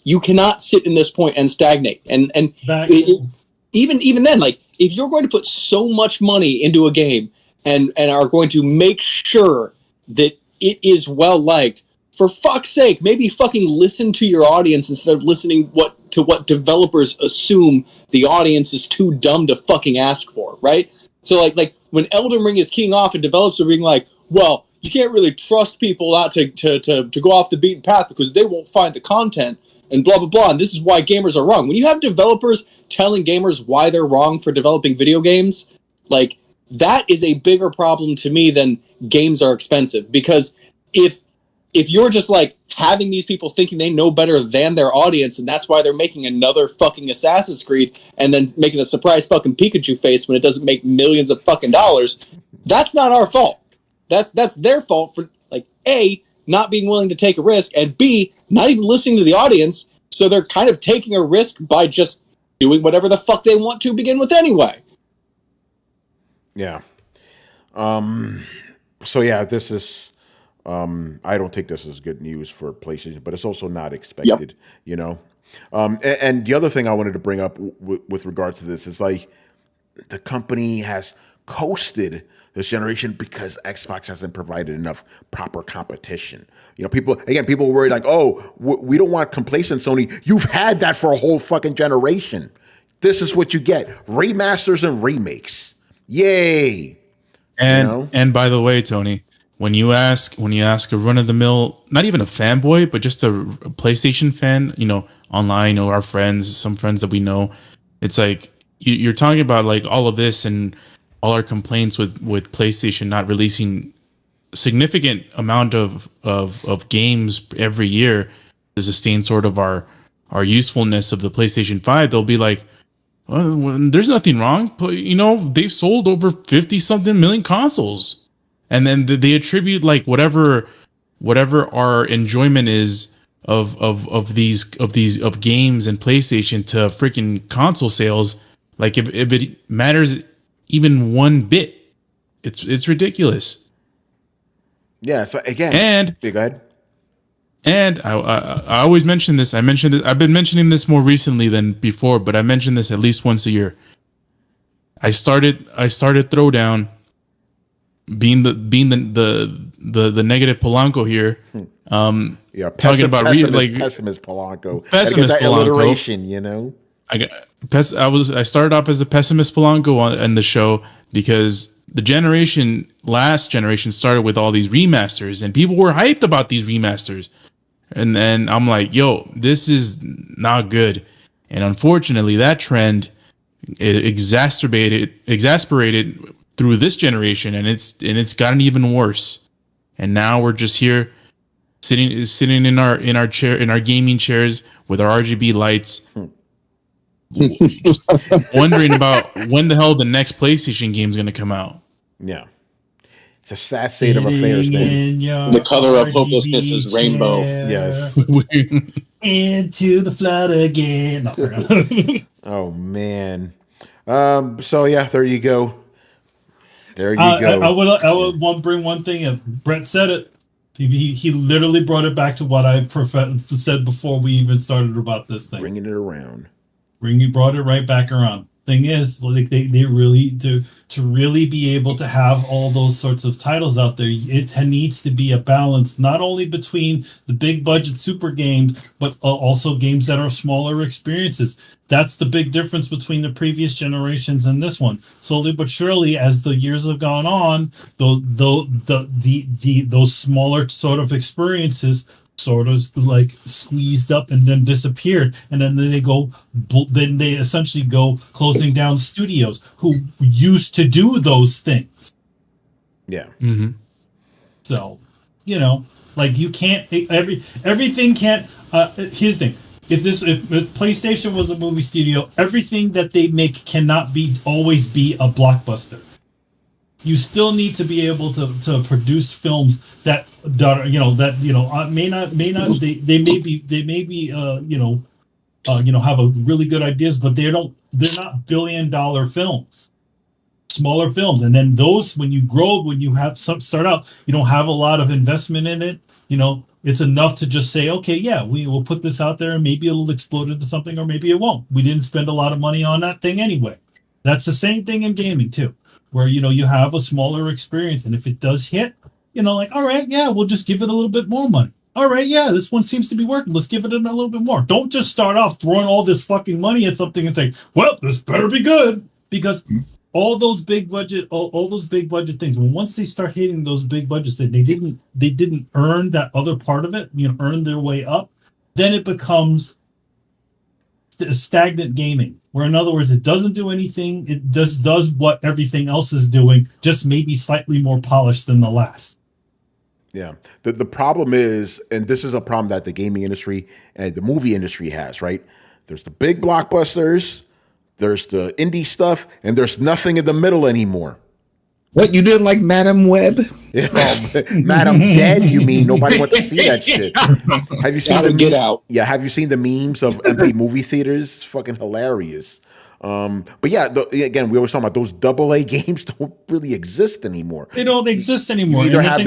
Speaker 6: You cannot sit in this point and stagnate. And even then, if you're going to put so much money into a game and are going to make sure that it is well liked, for fuck's sake, maybe fucking listen to your audience instead of listening to what developers assume the audience is too dumb to fucking ask for, right? So when Elden Ring is keying off and developers are being like, well, you can't really trust people out to go off the beaten path because they won't find the content and blah, blah, blah. And this is why gamers are wrong. When you have developers telling gamers why they're wrong for developing video games, that is a bigger problem to me than games are expensive. Because if you're just having these people thinking they know better than their audience, and that's why they're making another fucking Assassin's Creed and then making a surprise fucking Pikachu face when it doesn't make millions of fucking dollars, that's not our fault. that's their fault for like A, not being willing to take a risk, and B, not even listening to the audience. So they're kind of taking a risk by just doing whatever the fuck they want to begin with anyway.
Speaker 1: Yeah. So yeah, this is. I don't think this is good news for PlayStation, but it's also not expected. You know. And the other thing I wanted to bring up with regards to this is like the company has coasted this generation because Xbox hasn't provided enough proper competition. You know, people were worried like, oh, we don't want complacent, Sony. You've had that for a whole fucking generation. This is what you get: remasters and remakes. Yay!
Speaker 7: And by the way, Tony, when you ask a run of the mill, not even a fanboy, but just a PlayStation fan, you know, online or our friends, some friends that we know, it's like you're talking about like all of this and all our complaints with PlayStation not releasing significant amount of games every year to sustain sort of our usefulness of the PlayStation 5. They'll be like, well, there's nothing wrong, but you know, they've sold over 50 something million consoles. And then they attribute like whatever our enjoyment is of games and PlayStation to freaking console sales. Like if it matters even one bit, it's ridiculous.
Speaker 1: Yeah. So again,
Speaker 7: and
Speaker 1: go ahead.
Speaker 7: And I always mention this. I've been mentioning this more recently than before, but I mention this at least once a year. I started Throwdown, being the negative Polanco here.
Speaker 1: Yeah,
Speaker 7: talking about
Speaker 1: pessimist Polanco.
Speaker 7: Pessimist
Speaker 1: that
Speaker 7: Polanco.
Speaker 1: alliteration, you know.
Speaker 7: I started off as a pessimist Polanco on the show because the last generation started with all these remasters, and people were hyped about these remasters. And then I'm like, yo, this is not good. And unfortunately, that trend exasperated through this generation, and it's gotten even worse. And now we're just here sitting in our gaming chairs with our RGB lights, wondering about when the hell the next PlayStation game is going to come out.
Speaker 1: Yeah. It's a sad state of affairs, man.
Speaker 6: The color of hopelessness is rainbow.
Speaker 1: Yes.
Speaker 2: Into the flood again.
Speaker 1: Oh, man. So, yeah, there you go. There you go.
Speaker 2: I would bring one thing up. Brett said it. He literally brought it back to what I said before we even started about this thing.
Speaker 1: Bringing it around.
Speaker 2: Brought it right back around. Thing is, like they really to really be able to have all those sorts of titles out there, it needs to be a balance, not only between the big budget super games, but also games that are smaller experiences. That's the big difference between the previous generations and this one. Slowly but surely, as the years have gone on, those smaller sort of experiences sort of like squeezed up and then disappeared, and then they essentially go closing down studios who used to do those things.
Speaker 1: Yeah.
Speaker 7: Mm-hmm.
Speaker 2: So, you know, like you can't everything can't. Here's the thing: if PlayStation was a movie studio, everything that they make cannot always be a blockbuster. You still need to be able to produce films that may not have a really good ideas, but they're not $1 billion films, smaller films. And then those, when you have start out, you don't have a lot of investment in it. You know, it's enough to just say, okay, yeah, we will put this out there and maybe it'll explode into something or maybe it won't. We didn't spend a lot of money on that thing anyway. That's the same thing in gaming too, where, you know, you have a smaller experience, and if it does hit, you know, like, all right, yeah, we'll just give it a little bit more money. All right, yeah, this one seems to be working. Let's give it a little bit more. Don't just start off throwing all this fucking money at something and say, well, this better be good, because all those big budget things, once they start hitting those big budgets that they didn't earn that other part of it, you know, earn their way up, then it becomes stagnant gaming, where in other words, it doesn't do anything. It just does what everything else is doing, just maybe slightly more polished than the last.
Speaker 1: Yeah. The problem is, and this is a problem that the gaming industry and the movie industry has, right? There's the big blockbusters, there's the indie stuff, and there's nothing in the middle anymore.
Speaker 5: What, you didn't like Madam Web?
Speaker 1: Madam Dead, you mean? Nobody wants to see that shit. Have you seen
Speaker 6: Get Out?
Speaker 1: Yeah, have you seen the memes of empty movie theaters? It's fucking hilarious. But yeah, again, we always talk about those AA games don't really exist anymore.
Speaker 2: They don't exist anymore.
Speaker 1: You either have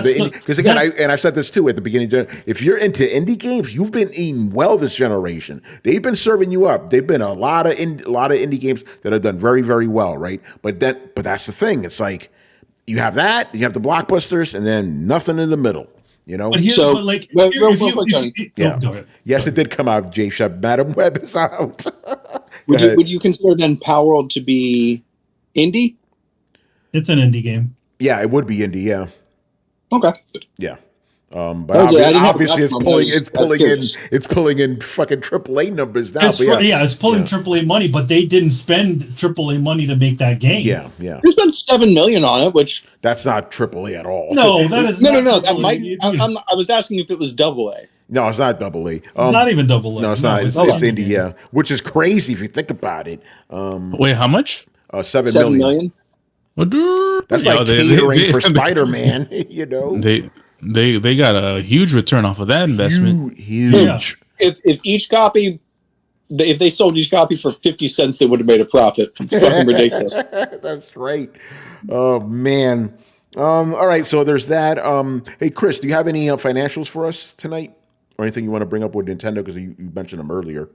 Speaker 1: the because again, I said this too at the beginning. If you're into indie games, you've been eating well this generation. They've been serving you up. They've been a lot of indie games that have done very, very well, right? But that's the thing. It's like you have that, you have the blockbusters, and then nothing in the middle. You know,
Speaker 2: but
Speaker 1: yes, it did come out. J Shep, Madam Web is out.
Speaker 6: Would you consider then Power World to be indie?
Speaker 2: It's an indie game.
Speaker 1: Yeah, it would be indie. Yeah.
Speaker 6: Okay.
Speaker 1: Yeah. But obviously it's pulling in fucking AAA numbers now.
Speaker 2: It's pulling AAA money, but they didn't spend AAA money to make that game.
Speaker 1: Yeah.
Speaker 6: They spent $7 million on it, which
Speaker 1: that's not AAA at all.
Speaker 2: No, that is
Speaker 6: no. That might. I was asking if it was AA.
Speaker 1: No, it's not AA.
Speaker 2: It's not even AA.
Speaker 1: No, it's not. It's indie. Yeah, which is crazy if you think about it.
Speaker 7: Wait, how much?
Speaker 1: $7 million. That's like catering for Spider-Man. You know,
Speaker 7: they got a huge return off of that investment.
Speaker 1: Huge.
Speaker 2: Yeah.
Speaker 6: If each copy, if they sold each copy for 50 cents, they would have made a profit. It's fucking ridiculous.
Speaker 1: That's right. Oh man. All right. So there's that. Hey, Chris, do you have any financials for us tonight, or anything you want to bring up with Nintendo? Because you mentioned them earlier.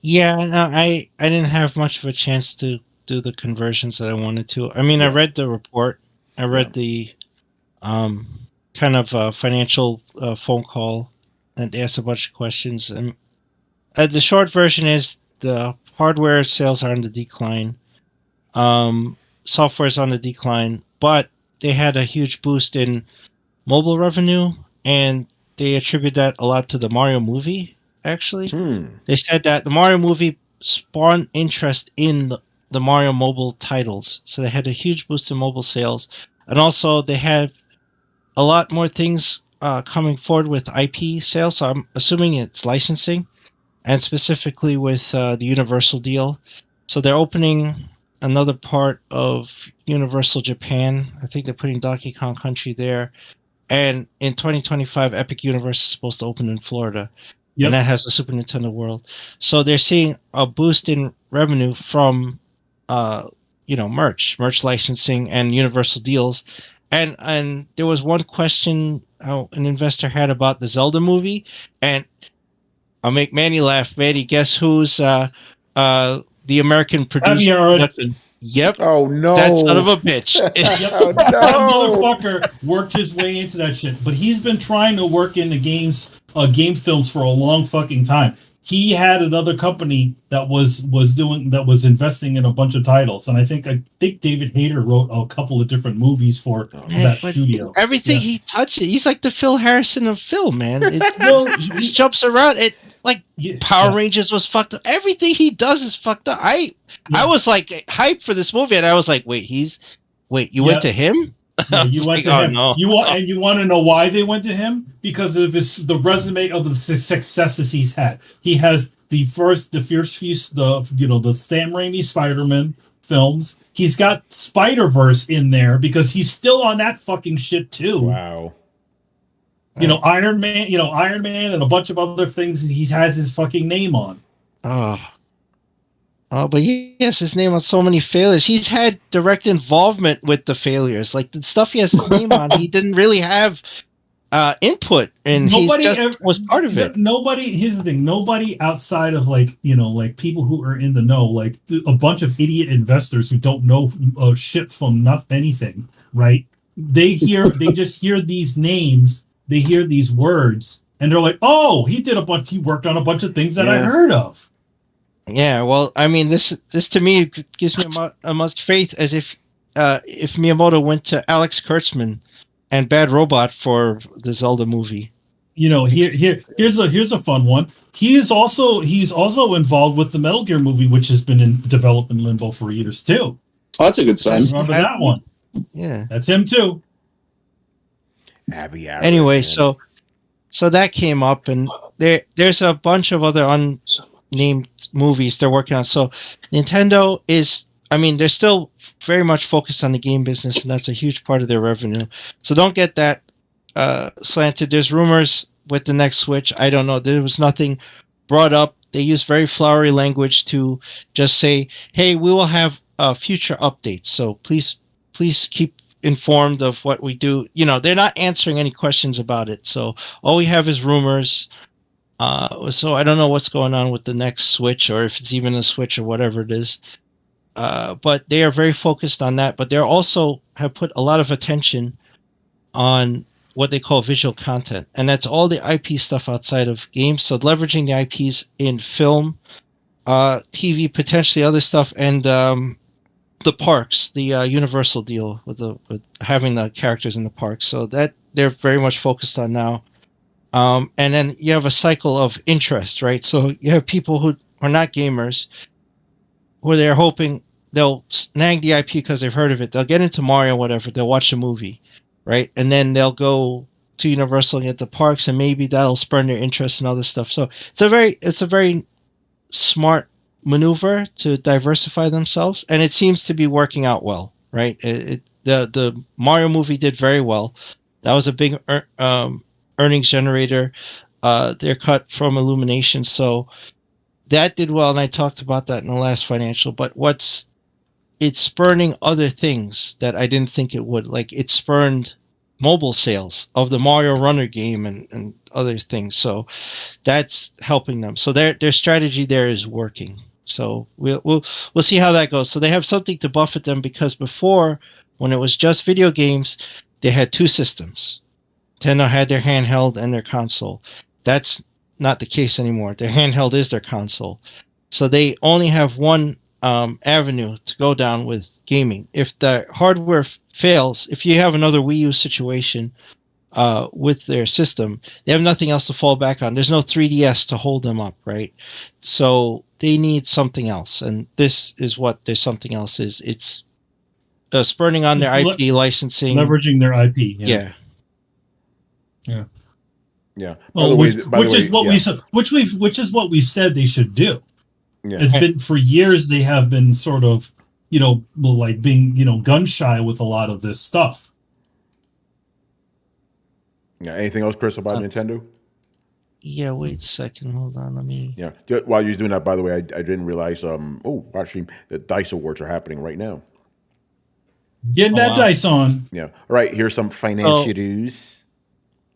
Speaker 3: Yeah, no, I didn't have much of a chance to do the conversions that I wanted to. I mean, I read the report. I read the kind of financial phone call and asked a bunch of questions. And the short version is the hardware sales are on the decline. Software is on the decline, but they had a huge boost in mobile revenue, and they attribute that a lot to the Mario movie, actually. They said that the Mario movie spawned interest in the Mario mobile titles. So they had a huge boost in mobile sales. And also they had a lot more things coming forward with IP sales. So I'm assuming it's licensing, and specifically with the Universal deal. So they're opening another part of Universal Japan. I think they're putting Donkey Kong Country there. And in 2025, Epic Universe is supposed to open in Florida. Yep. And that has the Super Nintendo World. So they're seeing a boost in revenue from merch licensing and Universal deals. And there was one question an investor had about the Zelda movie, and I'll make Manny laugh. Manny, guess who's the American producer? Yep.
Speaker 1: Oh no.
Speaker 3: That son of a bitch.
Speaker 1: Oh, no.
Speaker 2: That motherfucker worked his way into that shit. But he's been trying to work in the game films for a long fucking time. He had another company that was investing in a bunch of titles, and I think David Hayter wrote a couple of different movies for that studio.
Speaker 3: Everything he touches, he's like the Phil Harrison of film, man. He just jumps around. Power Rangers was fucked up. Everything he does is fucked up. I was like hyped for this movie, and I was like, wait, you went to him?
Speaker 2: Yeah, you went to him. No. You want to know why they went to him? Because of the resume of the successes he's had. He has the first few the Sam Raimi Spider-Man films. He's got Spider-Verse in there because he's still on that fucking shit too.
Speaker 1: Wow.
Speaker 2: Iron Man, and a bunch of other things he has his fucking name on.
Speaker 3: But he has his name on so many failures. He's had direct involvement with the failures. Like the stuff he has his name on, he didn't really have input, and he just was part of it.
Speaker 2: Here's the thing. Nobody outside of people who are in the know, like a bunch of idiot investors who don't know shit from anything, right? They just hear these names, they hear these words, and they're like, "Oh, he worked on a bunch of things that I heard of."
Speaker 3: Yeah, well, I mean, this to me gives me a much faith, as if Miyamoto went to Alex Kurtzman and Bad Robot for the Zelda movie.
Speaker 2: Here's a fun one. He's also involved with the Metal Gear movie, which has been in development limbo for years too.
Speaker 6: Oh, that's a good sign.
Speaker 2: Remember that one?
Speaker 3: Yeah,
Speaker 2: that's him too.
Speaker 3: Anyway, so that came up, and there's a bunch of other unnamed movies they're working on. So Nintendo they're still very much focused on the game business, and that's a huge part of their revenue. So don't get that slanted. There's rumors with the next Switch. I don't know. There was nothing brought up. They use very flowery language to just say, "Hey, we will have future updates. So please keep informed of what we do." You know, they're not answering any questions about it. So all we have is rumors. So I don't know what's going on with the next Switch, or if it's even a Switch or whatever it is. But they are very focused on that. But they also have put a lot of attention on what they call visual content, and that's all the IP stuff outside of games. So leveraging the IPs in film, TV, potentially other stuff, and the parks, the Universal deal with having the characters in the parks. So that they're very much focused on now. And then you have a cycle of interest, right? So you have people who are not gamers, who they're hoping they'll snag the IP because they've heard of it. They'll get into Mario, whatever. They'll watch a movie, right? And then they'll go to Universal and get the parks, and maybe that'll spur their interest in other stuff. So it's a very smart maneuver to diversify themselves, and it seems to be working out well, right? The Mario movie did very well. That was a big earnings generator. They're cut from Illumination, so that did well, and I talked about that in the last financial. But it's spurning other things that I didn't think it would. Like, it spurned mobile sales of the Mario Runner game and other things. So that's helping them. So their strategy there is working. So we'll see how that goes. So they have something to buffet them, because before, when it was just video games, they had two systems. Nintendo had their handheld and their console. That's not the case anymore. Their handheld is their console. So they only have one avenue to go down with gaming. If the hardware fails, if you have another Wii U situation with their system, they have nothing else to fall back on. There's no 3DS to hold them up, right? So they need something else, and this is what their something else is. It's spurning on their IP licensing,
Speaker 2: leveraging their IP.
Speaker 3: Yeah.
Speaker 2: Well, which is what we said they should do. Yeah. It's been for years. They have been sort of, like being, gun shy with a lot of this stuff.
Speaker 1: Yeah. Anything else, Chris, about Nintendo?
Speaker 3: Yeah. Wait a second. Hold on. Let me.
Speaker 1: Yeah. While you're doing that, by the way, I didn't realize. Actually, the Dice Awards are happening right now.
Speaker 2: Getting that dice on.
Speaker 1: Yeah. All right. Here's some financial news.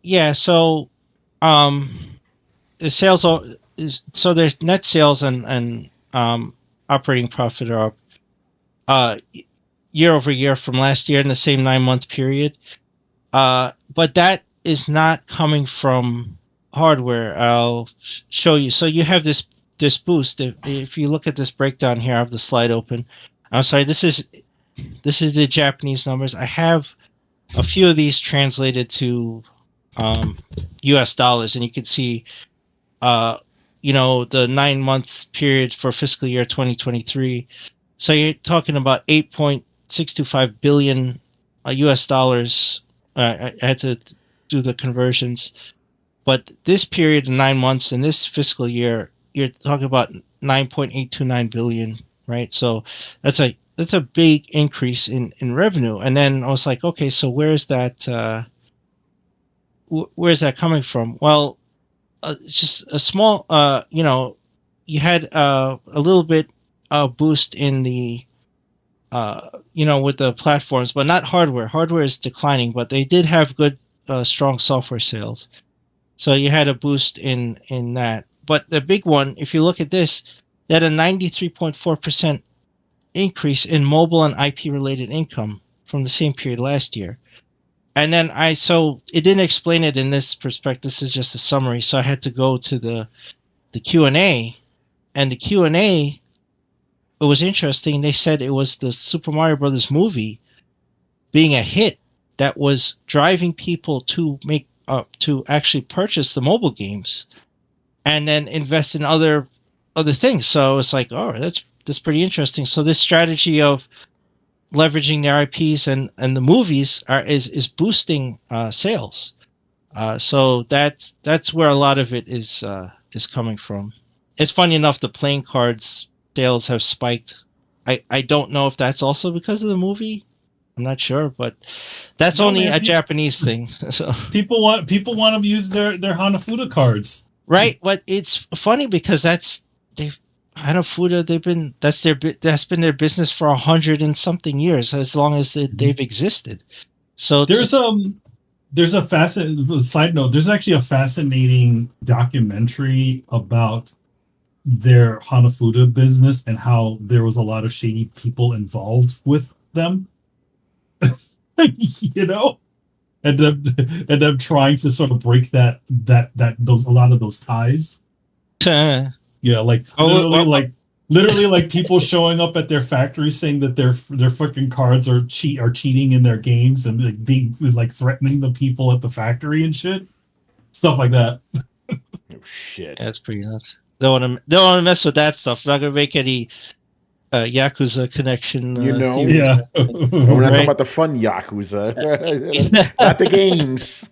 Speaker 3: Yeah. So, the sales so their net sales and operating profit are up year over year from last year in the same 9-month period. But that is not coming from hardware. I'll show you. So you have this boost. If you look at this breakdown here, I have the slide open. I'm sorry. This is the Japanese numbers. I have a few of these translated to US dollars, and you can see the 9-month period for fiscal year 2023. So you're talking about 8.625 billion US dollars. I had to do the conversions, but this period of 9 months in this fiscal year, you're talking about 9.829 billion, right? So that's a big increase in revenue. And then I was like, okay, so where's that coming from? Well, just a small, you had a little bit boost in the, with the platforms, but not hardware. Hardware is declining, but they did have good, strong software sales. So you had a boost in that. But the big one, if you look at this, they had a 93.4% increase in mobile and IP related income from the same period last year. And then so it didn't explain it in this perspective. This is just a summary. So I had to go to the Q&A, and the Q&A, it was interesting. They said it was the Super Mario Brothers movie being a hit that was driving people to actually purchase the mobile games and then invest in other things. So it's like, oh, that's pretty interesting. So this strategy of leveraging their IPs and the movies is boosting sales. So that's where a lot of it is coming from. It's funny enough, the playing cards sales have spiked I don't know if that's also because of the movie. I'm not sure, but that's only a Japanese thing. So
Speaker 2: people want to use their Hanafuda cards,
Speaker 3: right? But it's funny because Hanafuda, that's been their business for 100 and something years, as long as they've existed. So
Speaker 2: there's a fascinating side note. There's actually a fascinating documentary about their Hanafuda business and how there was a lot of shady people involved with them. You know, and them trying to sort of break a lot of those ties. Yeah, like literally like people showing up at their factory saying that their fucking cards are cheating in their games and like being like threatening the people at the factory and shit, stuff like that.
Speaker 1: Oh shit,
Speaker 3: that's pretty nuts. Don't want to mess with that stuff. Not gonna make any Yakuza connection.
Speaker 2: Yeah.
Speaker 1: We're not talking about the fun Yakuza, not the games.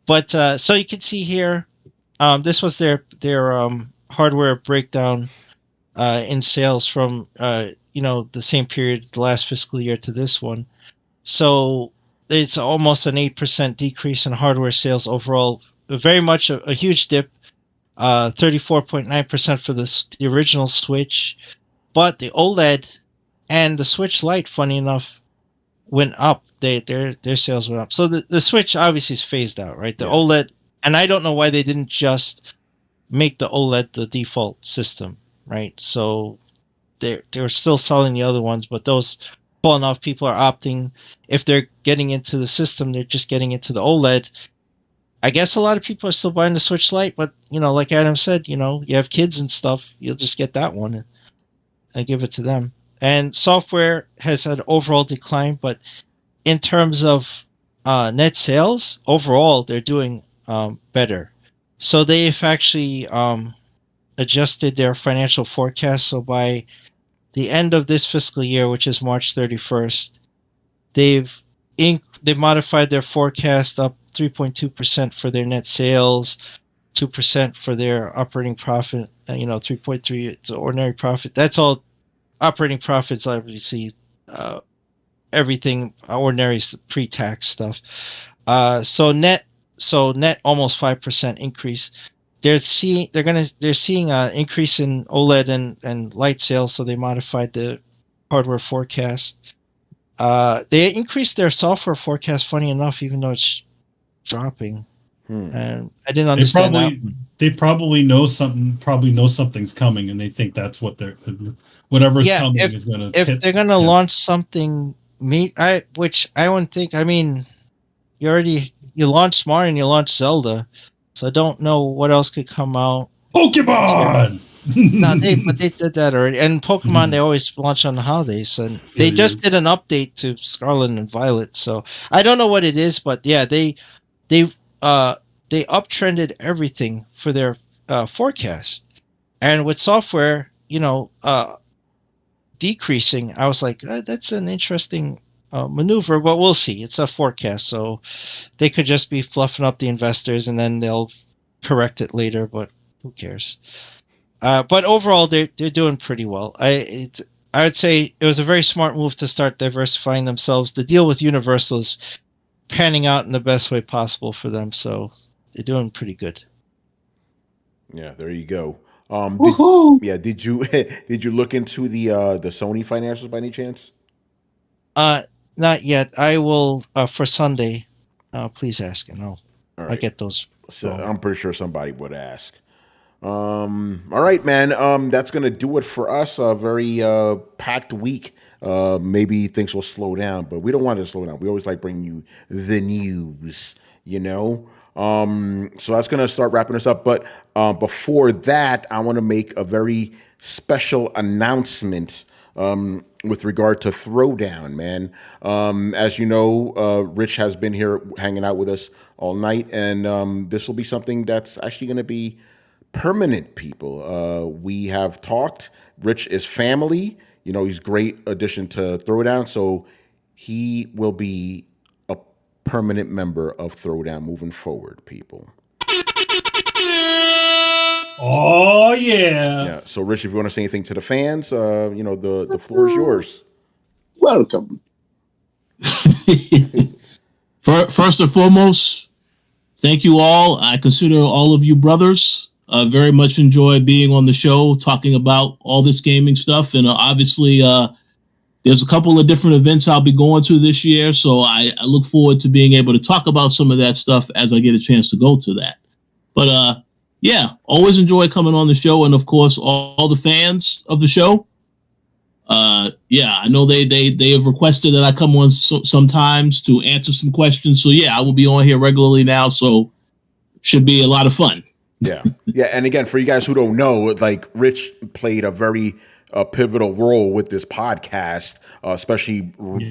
Speaker 3: But so you can see here, this was their hardware breakdown in sales from the same period, the last fiscal year to this one. So it's almost an 8% decrease in hardware sales overall. Very much a huge dip. 34.9% for the original Switch, but the OLED and the Switch Lite, funny enough, went up. Their sales went up. So the Switch obviously is phased out, right? The OLED, and I don't know why they didn't just make the OLED the default system, right? So they're still selling the other ones, but those falling off. People are opting, if they're getting into the system, they're just getting into the OLED. I guess a lot of people are still buying the Switch Lite, but like Adam said, you have kids and stuff, you'll just get that one and give it to them. And software has had overall decline, but in terms of net sales, overall they're doing better. So they've actually adjusted their financial forecast. So by the end of this fiscal year, which is March 31st, they've modified their forecast up 3.2% for their net sales, 2% for their operating profit, 3.3% to ordinary profit. That's all operating profits, obviously. Everything ordinary is pre-tax stuff. So net almost 5% increase. They're seeing an increase in OLED and light sales, so they modified the hardware forecast. They increased their software forecast, funny enough, even though it's dropping. And I didn't understand that.
Speaker 2: They probably know something. Probably know something's coming, and they think that's what whatever's coming is going to.
Speaker 3: If they're going to launch something, which I wouldn't think. I mean, you launched Mario and you launched Zelda, so I don't know what else could come out.
Speaker 2: Pokemon.
Speaker 3: No, they did that already. And Pokemon, they always launch on the holidays, and they just did an update to Scarlet and Violet. So I don't know what it is, but yeah, they uptrended everything for their forecast. And with software, decreasing, I was like, that's an interesting maneuver, but we'll see. It's a forecast, so they could just be fluffing up the investors, and then they'll correct it later. But who cares? But overall, they're doing pretty well. I would say it was a very smart move to start diversifying themselves. The deal with Universal is panning out in the best way possible for them, so they're doing pretty good.
Speaker 1: Yeah, there you go. Did you look into the Sony financials by any chance?
Speaker 3: Not yet. I will for Sunday. Please ask, and I'll get those.
Speaker 1: So I'm pretty sure somebody would ask. All right, man. That's gonna do it for us. A very packed week. Maybe things will slow down, but we don't want it to slow down. We always like bringing you the news, So that's gonna start wrapping us up. But before that, I want to make a very special announcement with regard to Throwdown, man. As you know, Rich has been here hanging out with us all night, and this will be something that's actually going to be permanent, people. We have talked. Rich is family. He's a great addition to Throwdown, so he will be a permanent member of Throwdown moving forward, people.
Speaker 2: Oh, yeah.
Speaker 1: Yeah. So, Rich, if you want to say anything to the fans, the floor is yours.
Speaker 6: Welcome.
Speaker 8: First and foremost, thank you all. I consider all of you brothers. Very much enjoy being on the show, talking about all this gaming stuff. And obviously, there's a couple of different events I'll be going to this year. So I look forward to being able to talk about some of that stuff as I get a chance to go to that. But yeah, always enjoy coming on the show. And of course, all the fans of the show. Yeah, I know they have requested that I come on sometimes to answer some questions. So yeah, I will be on here regularly now. So should be a lot of fun.
Speaker 1: Yeah. Yeah. And again, for you guys who don't know, like Rich played a very pivotal role with this podcast, especially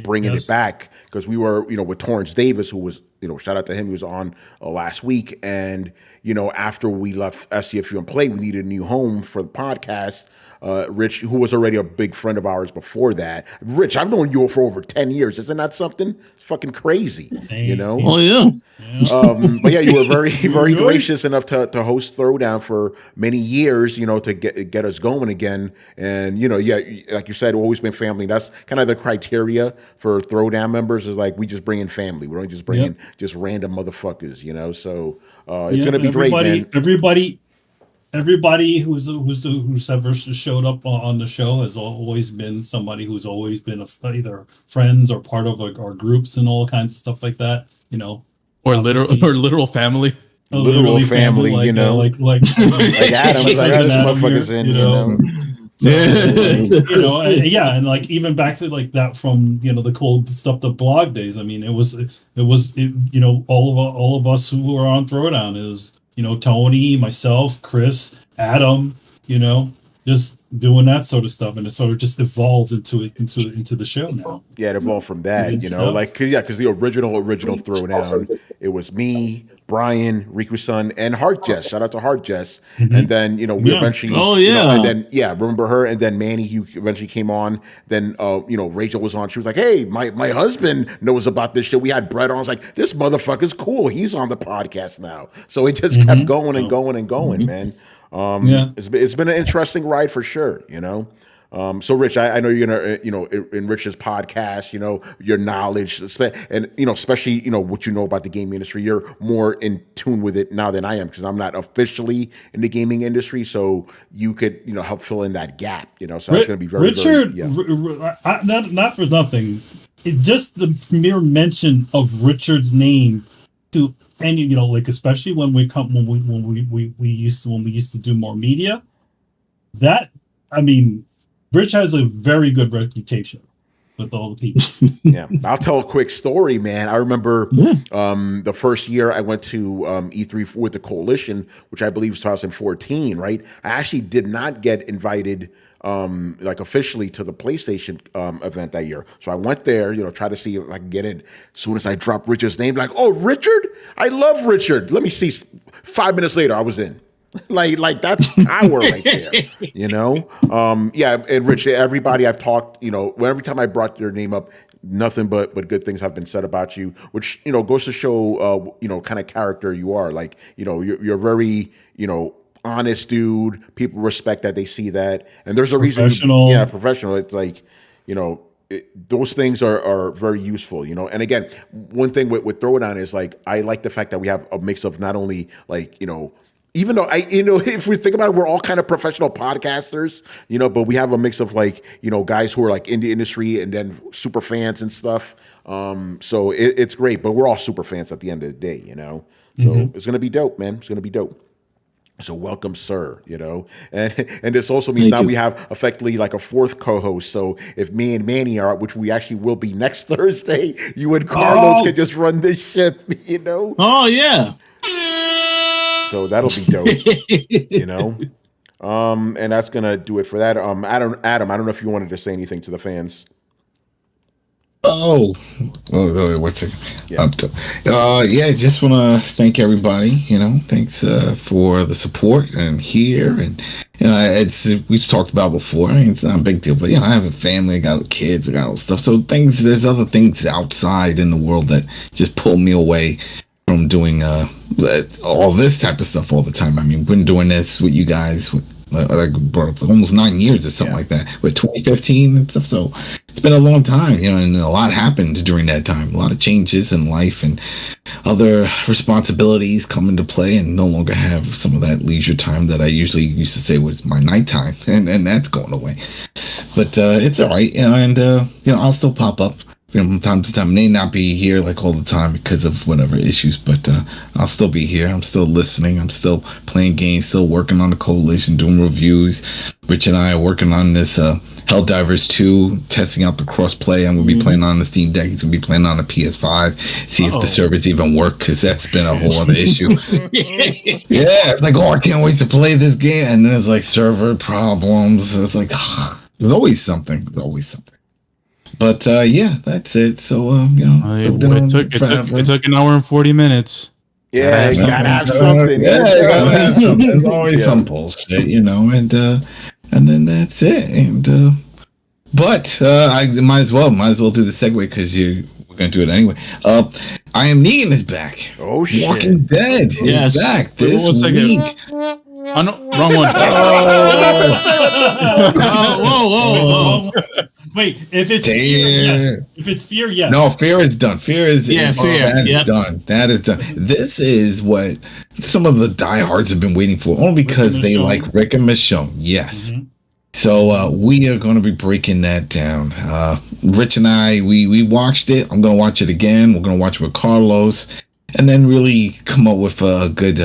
Speaker 1: bringing it back, because we were, with Torrance Davis, who was, shout out to him, he was on last week. And, after we left SCFU and Play, we needed a new home for the podcast. Rich, who was already a big friend of ours before that. Rich, I've known you for over 10 years. Isn't that something? It's fucking crazy,
Speaker 8: Oh, yeah.
Speaker 1: But yeah, you were very, very gracious enough to host Throwdown for many years, to get us going again. And, like you said, always been family. That's kind of the criteria for Throwdown members is like, we just bring in family. We don't just bring in just random motherfuckers, so it's going to be great, man.
Speaker 2: Everybody who's ever showed up on the show has always been somebody who's always been either friends or part of our groups and all kinds of stuff like that,
Speaker 7: or literal family.
Speaker 1: Literal family, like Adam was like, this motherfucker's in,
Speaker 2: yeah, and like even back to like that from the cold stuff, the blog days. I mean, it was all of us who were on Throwdown. It was Tony, myself, Chris, Adam, just doing that sort of stuff, and it sort of just evolved into the show now.
Speaker 1: Yeah, it evolved from that, because the original Throwdown, it was me, Brian, Riku-san, and Heart Jess. Shout out to Heart Jess. Mm-hmm. And then, we eventually...
Speaker 8: Oh, yeah.
Speaker 1: And then, remember her? And then Manny, who eventually came on. Then, Rachel was on. She was like, hey, my husband knows about this shit. We had Brett on. I was like, this motherfucker's cool. He's on the podcast now. So it just kept going and going and going, man. It's been an interesting ride for sure, So Rich, I know you're gonna enrich this podcast, your knowledge, and especially what you know about the gaming industry. You're more in tune with it now than I am, because I'm not officially in the gaming industry, so you could help fill in that gap, so it's gonna be very
Speaker 2: Richard.
Speaker 1: Not
Speaker 2: for nothing, just the mere mention of Richard's name to any especially when we used to do more media, Rich has a very good reputation with all the people.
Speaker 1: Yeah, I'll tell a quick story, man. I remember the first year I went to E3 with the Coalition, which I believe was 2014, right? I actually did not get invited officially to the PlayStation event that year. So I went there, try to see if I can get in. As soon as I dropped Richard's name, like, oh, Richard? I love Richard. Let me see. 5 minutes later, I was in. like that's power right there, and Rich, everybody I've talked, every time I brought your name up, nothing but good things have been said about you, which goes to show kind of character you are. Like, you're very honest dude. People respect that, they see that, and there's a reason. Professional. It's like those things are very useful, and again, one thing with Throwdown is like, I like the fact that we have a mix of not only even though if we think about it, we're all kind of professional podcasters, but we have a mix of guys who are like in the industry and then super fans and stuff. So it's great, but we're all super fans at the end of the day, So it's going to be dope, man. It's going to be dope. So welcome, sir, and this also means we have effectively like a fourth co-host. So if me and Manny are, which we actually will be next Thursday, you and Carlos can just run this ship,
Speaker 8: Oh, yeah.
Speaker 1: So that'll be dope, and that's gonna do it for that. Adam, I don't know if you wanted to say anything to the fans.
Speaker 5: What's it? Yeah. Just want to thank everybody. Thanks for the support and here, and it's we've talked about before. It's not a big deal, but I have a family, I got kids, I got all stuff. So there's other things outside in the world that just pull me away from doing all this type of stuff all the time. I mean, been doing this with you guys like almost 9 years or something like that, with 2015 and stuff. So it's been a long time, and a lot happened during that time. A lot of changes in life and other responsibilities come into play, and no longer have some of that leisure time that I usually used to say was my nighttime, and that's going away. But it's all right, and I'll still pop up. From time to time, may not be here like all the time because of whatever issues, but I'll still be here. I'm still listening. I'm still playing games, still working on the coalition, doing reviews. Rich and I are working on this Helldivers 2, testing out the cross-play. I'm going to be playing on the Steam Deck. He's going to be playing on the PS5. See if the servers even work, because that's been a whole other issue. Yeah, it's like, I can't wait to play this game. And then it's like server problems. It's like, there's always something. There's always something. But that's it. So
Speaker 7: it took an hour and 40 minutes.
Speaker 1: Yeah, you gotta have something.
Speaker 5: There's always some bullshit, and then that's it. And but I might as well do the segue, because we're gonna do it anyway. I Am Negan is back.
Speaker 1: Oh shit!
Speaker 5: Walking Dead is back this week.
Speaker 7: Oh, no, wrong one.
Speaker 2: Whoa. Wait, if it's fear, yes. If it's fear, yes.
Speaker 5: No, fear is done. Fear is
Speaker 8: fear.
Speaker 5: Done. That is done. This is what some of the diehards have been waiting for, only because they like Rick and Michonne. Yes. Mm-hmm. So we are going to be breaking that down. Rich and I, we watched it. I'm going to watch it again. We're going to watch it with Carlos, and then really come up with a good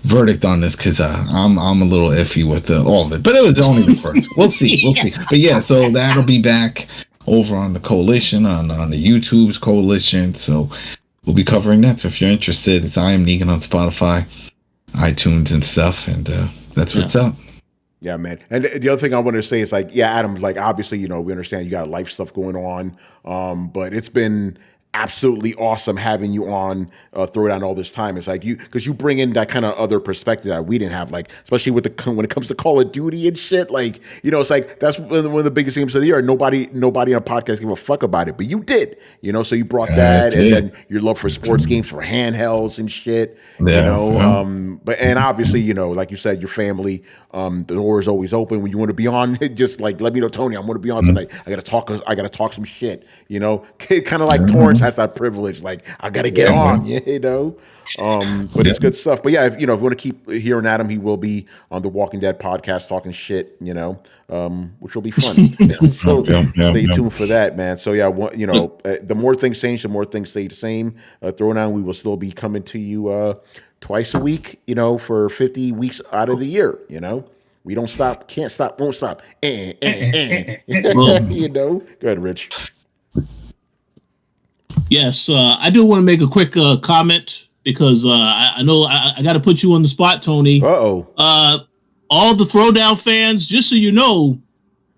Speaker 5: verdict on this, because I'm a little iffy with all of it, but it was only the first. We'll see. But yeah, so that'll be back over on the Coalition, on the YouTube's Coalition. So we'll be covering that. So if you're interested, it's I Am Negan on Spotify, iTunes, and stuff, and that's what's up.
Speaker 1: Yeah, man. And the other thing I wanted to say is, like, yeah, Adam, like, obviously, we understand you got life stuff going on, but it's been absolutely awesome having you on Throwdown all this time. It's like because you bring in that kind of other perspective that we didn't have, like, especially when it comes to Call of Duty and shit. Like, it's like that's one of the biggest games of the year. Nobody on a podcast gave a fuck about it, but you did. So you brought that, and then your love for sports games, for handhelds and shit. But obviously, like you said, your family, the door is always open when you want to be on. Just like, let me know, Tony, I'm going to be on tonight. I gotta talk some shit. Kind of like Torrance has that privilege, like, I gotta get on, but it's good stuff. But yeah, if you want to keep hearing Adam, he will be on the Walking Dead podcast talking shit, which will be fun. So stay tuned for that, man. So yeah, the more things change, the more things stay the same. Throwdown, we will still be coming to you twice a week, for 50 weeks out of the year. We don't stop, can't stop, won't stop. Go ahead, Rich.
Speaker 8: Yes, I do want to make a quick comment, because I know I got to put you on the spot, Tony. All the Throwdown fans, just so you know,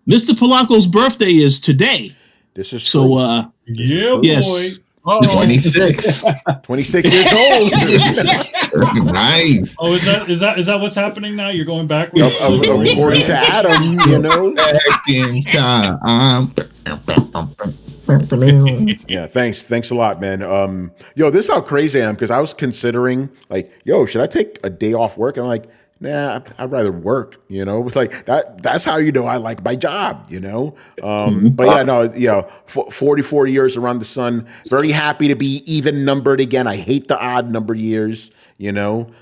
Speaker 8: Mr. Polanco's birthday is today.
Speaker 1: This is
Speaker 8: so.
Speaker 2: Yes.
Speaker 8: Boy.
Speaker 5: 26.
Speaker 1: 26 years old.
Speaker 5: Nice.
Speaker 2: Oh, is that what's happening now? You're going backwards.
Speaker 1: According to Adam,
Speaker 5: Back in time.
Speaker 1: Yeah, thanks a lot, man. This is how crazy I am, because I was considering, like, should I take a day off work? And I'm like, nah, I'd rather work. It's like that's how I like my job. But yeah, 44 years around the sun. Very happy to be even numbered again. I hate the odd numbered years.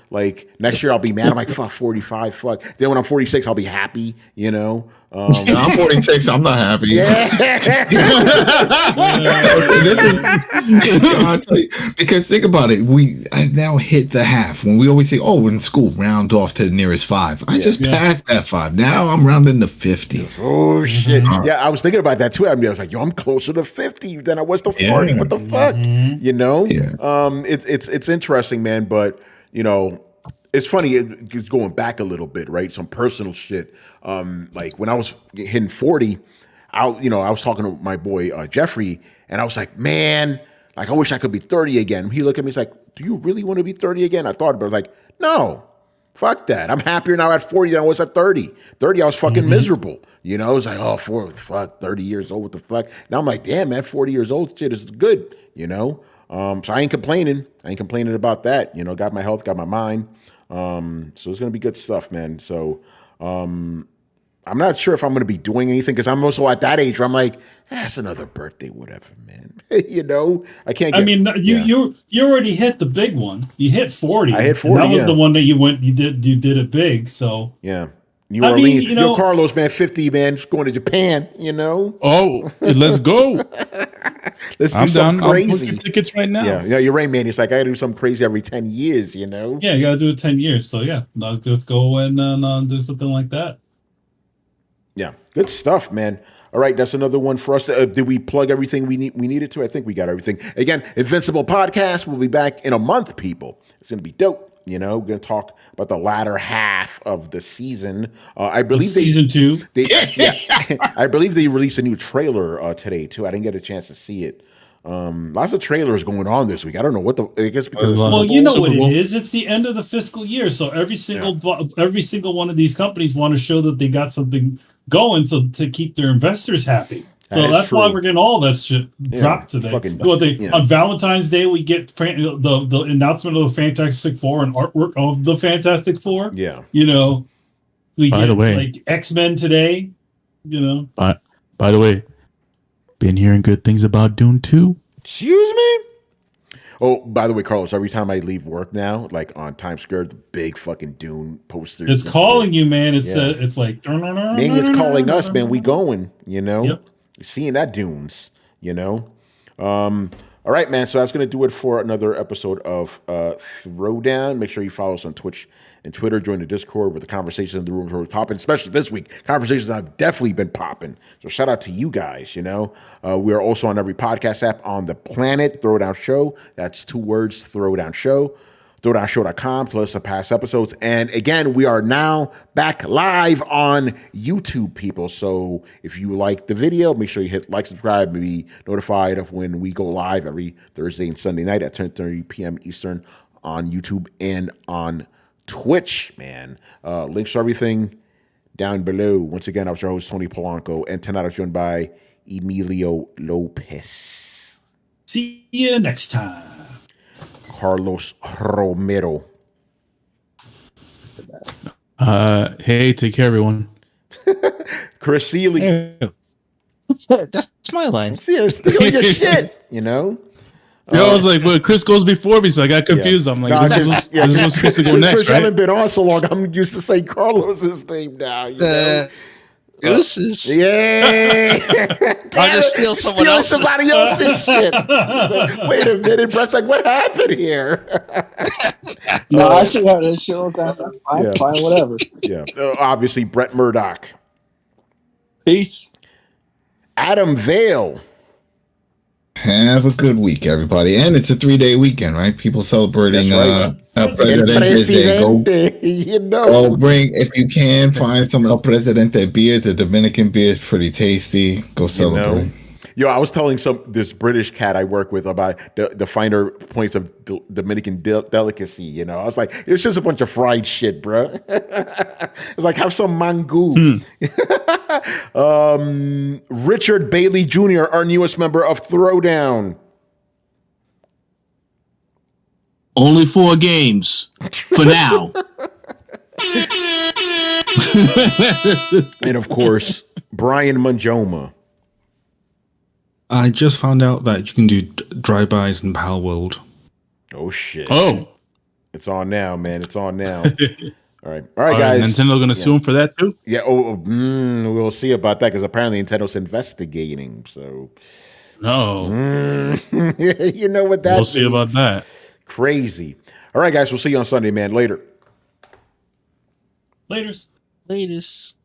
Speaker 1: Like next year I'll be mad. I'm like, fuck, 45. Fuck. Then when I'm 46, I'll be happy.
Speaker 5: I'm 46. I'm not happy. Because think about it. I now hit the half. When we always say, "Oh, we're in school, round off to the nearest 5." I just passed that 5. Now I'm rounding to 50.
Speaker 1: Oh shit! Yeah, I was thinking about that too. I was like, I'm closer to 50 than I was to 40. What the fuck? It's interesting, man. But it's funny. It's going back a little bit, right? Some personal shit. Like when I was hitting 40, I was talking to my boy Jeffrey, and I was like, man, like I wish I could be 30 again. He looked at me, he's like, do you really want to be 30 again? I thought about it, I was like, no, fuck that. I'm happier now at 40 than I was at 30. 30, I was fucking miserable. I was like, oh, fuck, 30 years old, what the fuck? Now I'm like, damn, man, 40 years old, shit is good, So I ain't complaining. About that. Got my health, got my mind. So it's gonna be good stuff, man. So I'm not sure if I'm going to be doing anything because I'm also at that age where I'm like, that's another birthday, whatever, man. I can't.
Speaker 2: You already hit the big one. You hit 40.
Speaker 1: I hit 40.
Speaker 2: That was the one that you did it big. So
Speaker 1: yeah. New Orleans, Carlos, man, 50, man, just going to Japan,
Speaker 7: Oh, let's go.
Speaker 1: Let's do
Speaker 7: I'm
Speaker 1: something
Speaker 7: down.
Speaker 1: crazy.
Speaker 7: I'm tickets right now.
Speaker 1: Yeah, you're right, man. It's like I gotta do something crazy every 10 years,
Speaker 2: Yeah, you gotta do it 10 years. So yeah, let's go and do something like that.
Speaker 1: Yeah, good stuff, man. All right, that's another one for us. Did we plug everything we needed to? I think we got everything. Again, Invincible Podcast will be back in a month, people. It's gonna be dope. We're going to talk about the latter half of the season. I believe
Speaker 2: season 2.
Speaker 1: I believe they released a new trailer today too. I didn't get a chance to see it. Lots of trailers going on this week. I don't know what I guess because
Speaker 2: well, you know what it is. It's the end of the fiscal year, so every single one of these companies want to show that they got something going, so to keep their investors happy. So that's why we're getting all that shit dropped today. On Valentine's Day, we get the announcement of the Fantastic Four and artwork of the Fantastic Four.
Speaker 1: Yeah.
Speaker 2: We get like X-Men today.
Speaker 7: By the way, been hearing good things about Dune 2.
Speaker 1: Excuse me? Oh, by the way, Carlos, every time I leave work now, like on Times Square, the big fucking Dune posters.
Speaker 2: It's calling you, man. It's like...
Speaker 1: Maybe it's calling us, man. We going,
Speaker 2: Yep.
Speaker 1: Seeing that Dunes, all right, man. So that's going to do it for another episode of Throwdown. Make sure you follow us on Twitch and Twitter. Join the Discord where the conversations in the room are popping, especially this week. Conversations have definitely been popping. So shout out to you guys, we are also on every podcast app on the planet. Throwdown Show. That's 2 words, Throwdown Show. Throwdownshow.com to listen to past episodes. And again, we are now back live on YouTube, people. So if you like the video, make sure you hit like, subscribe, and be notified of when we go live every Thursday and Sunday night at 10:30 p.m. Eastern on YouTube and on Twitch, man. Links to everything down below. Once again, I was your host, Tony Polanco, and tonight I was joined by Emilio Lopez.
Speaker 2: See you next time.
Speaker 1: Carlos Romero.
Speaker 7: Hey, take care, everyone.
Speaker 1: Chris Seeley.
Speaker 3: That's my line.
Speaker 1: Yeah, stealing your shit,
Speaker 7: I was like, but Chris goes before me, so I got confused. I'm like, this is supposed to go next,
Speaker 1: Chris
Speaker 7: right?
Speaker 1: haven't been on so long. I'm used to saying Carlos's name now.
Speaker 3: Deuces.
Speaker 1: Yeah.
Speaker 3: I'll just steal
Speaker 1: somebody else's shit. Wait a minute, Brett's like, what happened here?
Speaker 6: No, I still have that shit on time. Fine, whatever.
Speaker 1: Yeah. Obviously, Brett Murdoch.
Speaker 6: Peace.
Speaker 1: Adam Vale.
Speaker 5: Have a good week, everybody. And it's a 3-day weekend, right? People celebrating Presidente Day. Go bring, if you can, find some El Presidente beers. The Dominican beer is pretty tasty. Go celebrate.
Speaker 1: Yo, I was telling this British cat I work with about the finer points of Dominican delicacy. I was like, it's just a bunch of fried shit, bro. It's like, have some mango. Richard Bailey Jr., our newest member of Throwdown.
Speaker 8: Only 4 games for now.
Speaker 1: And of course, Brian Manjoma.
Speaker 4: I just found out that you can do drive-bys in Power World.
Speaker 1: Oh, shit.
Speaker 7: Oh.
Speaker 1: It's on now, man. It's on now. All right, guys.
Speaker 7: Nintendo going to sue him for that, too?
Speaker 1: Yeah, we'll see about that, because apparently Nintendo's investigating, so...
Speaker 7: No.
Speaker 1: You know what that
Speaker 7: We'll see about that.
Speaker 1: Crazy. All right, guys, we'll see you on Sunday, man. Later.
Speaker 2: Laters.
Speaker 3: Latest.